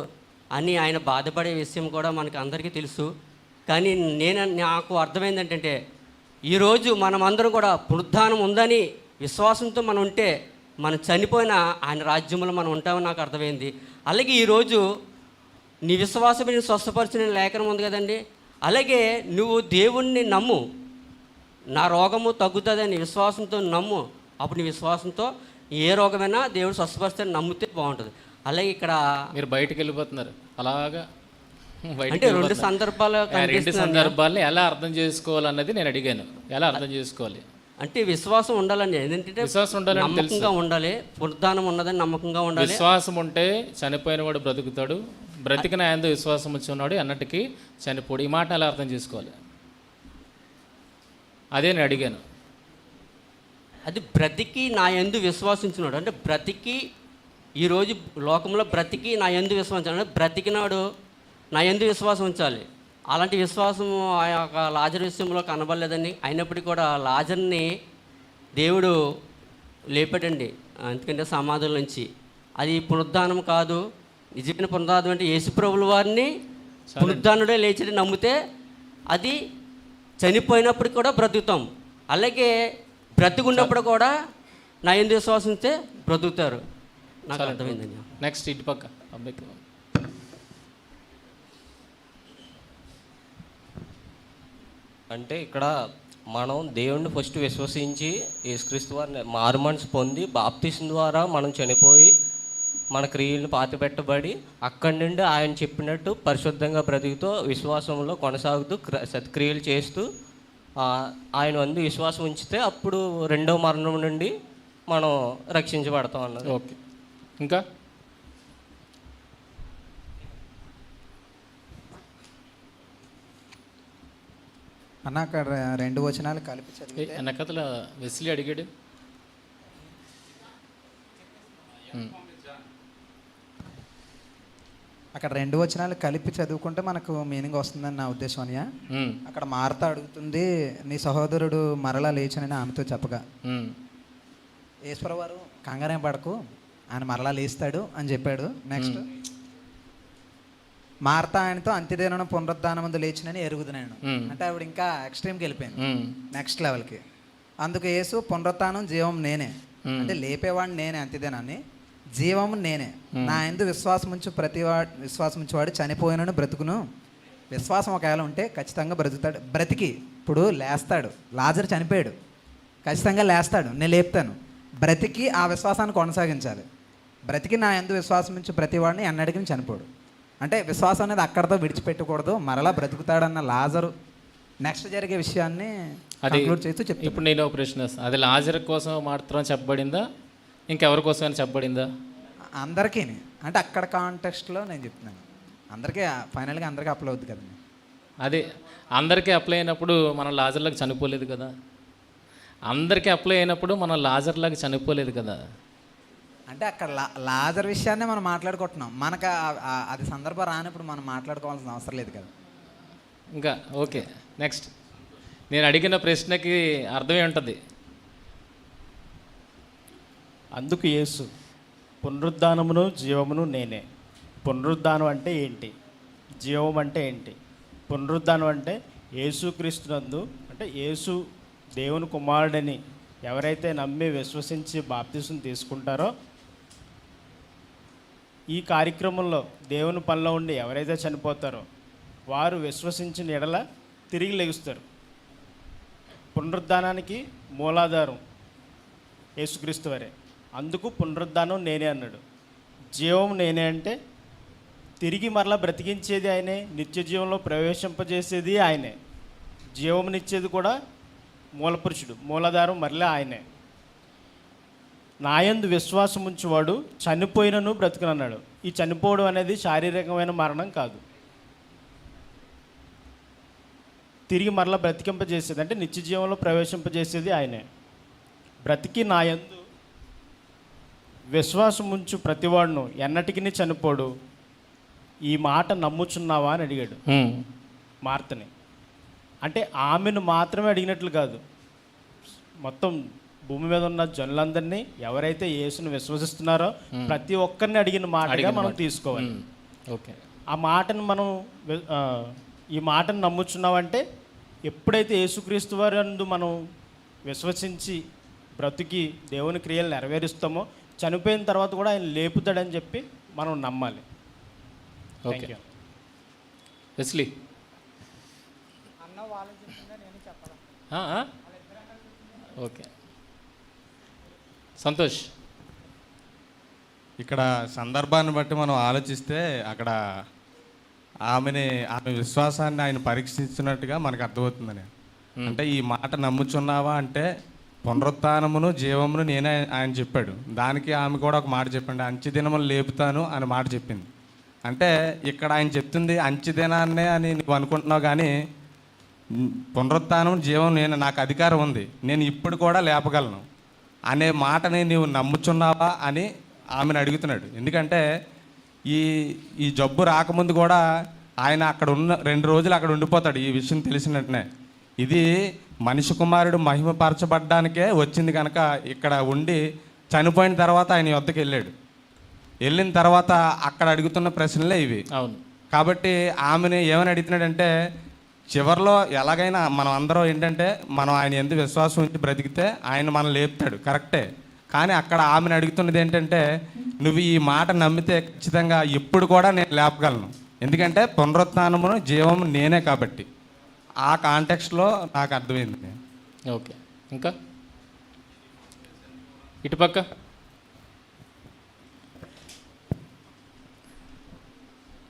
అని ఆయన బాధపడే విషయం కూడా మనకి అందరికీ తెలుసు. కానీ నాకు అర్థమైంది ఏంటంటే, ఈరోజు మనమందరం కూడా పునరుద్ధానం ఉందని విశ్వాసంతో మనం ఉంటే మనం చనిపోయిన ఆయన రాజ్యంలో మనం ఉంటామని నాకు అర్థమైంది. అలాగే ఈరోజు నీ విశ్వాసం నేను స్వస్థపరిచిన లేఖనం ఉంది కదండి, అలాగే నువ్వు దేవుణ్ణి నమ్ము, నా రోగము తగ్గుతుందని విశ్వాసంతో నమ్ము. అప్పుడు నీ విశ్వాసంతో ఏ రోగమైనా దేవుడు స్వస్థపరిస్తాడని నమ్మితే బాగుంటుంది. అలాగే ఇక్కడ మీరు బయటకు వెళ్ళిపోతున్నారు అలాగా. అంటే 2 సందర్భాలని ఎలా అర్థం చేసుకోవాలన్నది నేను అడిగాను. ఎలా అర్థం చేసుకోవాలి అంటే విశ్వాసం ఉండాలండి. ఏంటంటే విశ్వాసం ఉండాలని నమ్మకంగా ఉండాలి, పునరుద్ధానం ఉన్నదని నమ్మకంగా ఉండాలి. విశ్వాసం ఉంటే చనిపోయిన వాడు బ్రతుకుతాడు, బ్రతికిన ఆయన విశ్వాసం వచ్చి ఉన్నాడు అన్నట్టుకి చనిపోడు. ఈ మాట ఎలా అర్థం చేసుకోవాలి అదే నేను అడిగాను. అది బ్రతికి నా యందు విశ్వాసించినాడు అంటే, బ్రతికి ఈరోజు లోకంలో బ్రతికి నా యందు విశ్వాసించాడు, బ్రతికినాడు నా యందు విశ్వాసం ఉంచాలి. అలాంటి విశ్వాసం ఆ యొక్క లాజరు విషయంలో కనబడలేదని, అయినప్పటికీ కూడా లాజర్ని దేవుడు లేపాడండి. ఎందుకంటే సమాధుల నుంచి. అది పునరుద్ధానం కాదు, నిజమైన పునరుద్ధానం అంటే యేసుప్రభుల వారిని పునరుద్ధానుడే లేచి నమ్మితే అది చనిపోయినప్పుడు కూడా బ్రతుకుతాం. అలాగే బ్రతుకున్నప్పుడు కూడా నా యందు విశ్వాసం ఉంటే బ్రతుకుతారు. నాకు అర్థమైందండి. నెక్స్ట్ ఇటు పక్క అబ్బాయికి. అంటే ఇక్కడ మనం దేవుణ్ణి ఫస్ట్ విశ్వసించి యేసుక్రీస్తు వారిని మారు మనసు పొంది బాప్తిసం ద్వారా మనం చనిపోయి మన క్రియలను పాతిపెట్టబడి అక్కడి నుండి ఆయన చెప్పినట్టు పరిశుద్ధంగా బ్రతుకుతూ విశ్వాసంలో కొనసాగుతూ సత్క్రియలు చేస్తూ ఆయన వందు విశ్వాసం ఉంచితే అప్పుడు 2వ మరణం నుండి మనం రక్షించబడతాం అన్నది. ఓకే, ఇంకా అన్న అక్కడ 2 వచనాలు కలిపి చదివితే వెనకతల వెస్లీ అడిగాడు. అక్కడ 2 వచనాలు కలిపి చదువుకుంటే మనకు మీనింగ్ వస్తుందని నా ఉద్దేశం అనియా. అక్కడ మార్త అడుగుతుంది, నీ సహోదరుడు మరలా లేచనని ఆమెతో చెప్పగా, ఈశ్వరవారు కంగారేం పడకు, ఆయన మరలా లేస్తాడు అని చెప్పాడు. నెక్స్ట్ మార్త ఆయనతో అంత్యదినమున పునరుద్ధానమందు లేచినని ఎరుగుతున్నాను. అంటే ఆవిడ ఇంకా ఎక్స్ట్రీమ్కి వెళ్ళిపోయింది, నెక్స్ట్ లెవెల్కి. అందుకు యేసు పునరుత్థానం జీవం నేనే, అంటే లేపేవాడిని నేనే, అంత్యదినాన్ని జీవము నేనే, నా యందు విశ్వాసం ఉంచేవాడు చనిపోయినను బ్రతుకును. విశ్వాసం ఒకవేళ ఉంటే ఖచ్చితంగా బ్రతుకుతాడు, బ్రతికి ఇప్పుడు లేస్తాడు. లాజరు చనిపోయాడు, ఖచ్చితంగా లేస్తాడు, నేను లేపుతాను. బ్రతికి ఆ విశ్వాసాన్ని కొనసాగించాలి. బ్రతికి నా యందు విశ్వాసం ఉంచి ప్రతివాడిని ఎన్నడికి చనిపోడు. అంటే విశ్వాసం అనేది అక్కడితో విడిచిపెట్టకూడదు, మరలా బ్రతుకుతాడన్న లాజరు నెక్స్ట్ జరిగే విషయాన్ని కంక్లూడ్ చేస్తూ చెప్తాను. ఇప్పుడు నేను ఒక ప్రశ్న వేస్తాను, అది లాజర్ కోసం మాత్రం చెప్పబడిందా, ఇంకెవరి కోసమైనా చెప్పబడిందా? అందరికీ, అంటే అక్కడ కాంటెక్స్ట్లో నేను చెప్తున్నాను, అందరికీ ఫైనల్గా అందరికీ అప్లై అవుద్ది కదండి. అదే అందరికీ అప్లై అయినప్పుడు మనం లాజర్లకు చనిపోలేదు కదా, అందరికీ అప్లై అయినప్పుడు మనం లాజర్లకు చనిపోలేదు కదా. అంటే అక్కడ లాజర్ విషయాన్నే మనం మాట్లాడుకుంటున్నాం, మనకు అది సందర్భం రానప్పుడు మనం మాట్లాడుకోవాల్సిన అవసరం లేదు కదా. ఇంకా ఓకే, నెక్స్ట్. నేను అడిగిన ప్రశ్నకి అర్థమే ఉంటుంది. అందుకు యేసు పునరుద్ధానమును జీవమును నేనే. పునరుద్ధానం అంటే ఏంటి, జీవం అంటే ఏంటి? పునరుద్ధానం అంటే యేసుక్రీస్తునందు, అంటే యేసు దేవుని కుమారుడని ఎవరైతే నమ్మి విశ్వసించి బాప్తిసం తీసుకుంటారో, ఈ కార్యక్రమంలో దేవుని పనిలో ఉండి ఎవరైతే చనిపోతారో వారు విశ్వసించిన ఎడల తిరిగి లెగుస్తారు. పునరుద్ధానానికి మూలాధారం యేసుక్రీస్తు వారే. అందుకు పునరుద్ధానం నేనే అన్నాడు. జీవం నేనే అంటే తిరిగి మరలా బ్రతికించేది ఆయనే, నిత్య జీవంలో ప్రవేశింపజేసేది ఆయనే, జీవమునిచ్చేది కూడా మూలపురుషుడు, మూలాధారం మరలా ఆయనే. నాయందు విశ్వాసం ఉంచువాడు చనిపోయినను బ్రతుకునన్నాడు. ఈ చనిపోవడం అనేది శారీరకమైన మరణం కాదు, తిరిగి మరలా బ్రతికింపజేసేది, అంటే నిత్య జీవంలో ప్రవేశింపజేసేది ఆయనే. బ్రతికి నాయందు విశ్వాసం ఉంచు ప్రతివాడును ఎన్నటికి చనిపోడు. ఈ మాట నమ్ముచున్నావా అని అడిగాడు మార్తని. అంటే ఆమెను మాత్రమే అడిగినట్లు కాదు, మొత్తం భూమి మీద ఉన్న జనులందరినీ, ఎవరైతే యేసును విశ్వసిస్తున్నారో ప్రతి ఒక్కరిని అడిగిన మాటగా మనం తీసుకోవాలి. ఓకే, ఆ మాటను మనం ఈ మాటను నమ్ముచున్నామంటే ఎప్పుడైతే యేసుక్రీస్తు వారందు మనం విశ్వసించి బ్రతికి దేవుని క్రియలు నెరవేరుస్తామో చనిపోయిన తర్వాత కూడా ఆయన లేపుతాడని చెప్పి మనం నమ్మాలి. Okay Wesley. ఓకే సంతోష్. ఇక్కడ సందర్భాన్ని బట్టి మనం ఆలోచిస్తే అక్కడ ఆమె విశ్వాసాన్ని ఆయన పరీక్షిస్తున్నట్టుగా మనకు అర్థమవుతుందని. అంటే ఈ మాట నమ్ముచున్నావా అంటే పునరుత్థానమును జీవమును నేనే ఆయన చెప్పాడు. దానికి ఆమె కూడా ఒక మాట చెప్పండి, అంచెదినములు లేపుతాను అని మాట చెప్పింది. అంటే ఇక్కడ ఆయన చెప్తుంది అంచెదినాన్నే అని నువ్వు అనుకుంటున్నావు, కానీ పునరుత్థానం జీవం నేను, నాకు అధికారం ఉంది, నేను ఇప్పుడు కూడా లేపగలను అనే మాటని నీవు నమ్ముచున్నావా అని ఆమెను అడుగుతున్నాడు. ఎందుకంటే ఈ జబ్బు రాకముందు కూడా ఆయన అక్కడ ఉన్న 2 రోజులు అక్కడ ఉండిపోతాడు ఈ విషయం తెలిసినట్టునే. ఇది మనిషి కుమారుడు మహిమపరచబడ్డానికే వచ్చింది కనుక ఇక్కడ ఉండి చనిపోయిన తర్వాత ఆయన యొద్దకు వెళ్ళిన తర్వాత అక్కడ అడుగుతున్న ప్రశ్నలే ఇవి. అవును. కాబట్టి ఆమెను ఏమని అడుగుతున్నాడంటే, చివరిలో ఎలాగైనా మనం అందరం ఏంటంటే మనం ఆయన ఎందుకు విశ్వాసం ఉంచి బ్రతికితే ఆయన మనం లేపుతాడు, కరెక్టే. కానీ అక్కడ ఆమెను అడుగుతున్నది ఏంటంటే, నువ్వు ఈ మాట నమ్మితే ఖచ్చితంగా ఇప్పుడు కూడా నేను లేపగలను, ఎందుకంటే పునరుత్థానమును జీవము నేనే కాబట్టి. ఆ కాంటెక్స్ట్లో నాకు అర్థమైంది. ఓకే, ఇంకా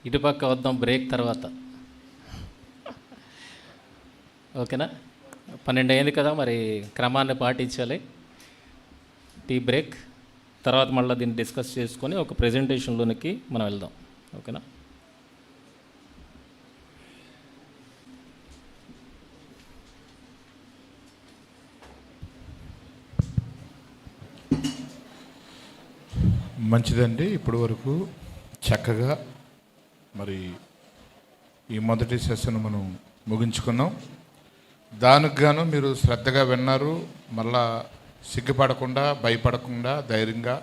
ఇటుపక్క వద్దాం బ్రేక్ తర్వాత. ఓకేనా? 12 అయింది కదా, మరి క్రమాన్ని పాటించాలి. టీ బ్రేక్ తర్వాత మళ్ళీ దీన్ని డిస్కస్ చేసుకొని ఒక ప్రెజెంటేషన్లోనికి మనం వెళ్దాం. ఓకేనా? మంచిదండి. ఇప్పుడు వరకు చక్కగా మరి ఈ మొదటి సెషన్ మనం ముగించుకున్నాం. దానికి గాను మీరు శ్రద్ధగా విన్నారు. మళ్ళా సిగ్గుపడకుండా, భయపడకుండా, ధైర్యంగా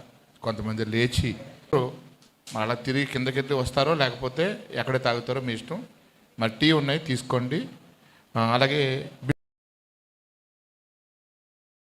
కొంతమంది లేచి మళ్ళీ తిరిగి కిందకెత్తి వస్తారో లేకపోతే ఎక్కడ తాగుతారో మీ ఇష్టం. మరి టీ ఉన్నాయి తీసుకోండి. అలాగే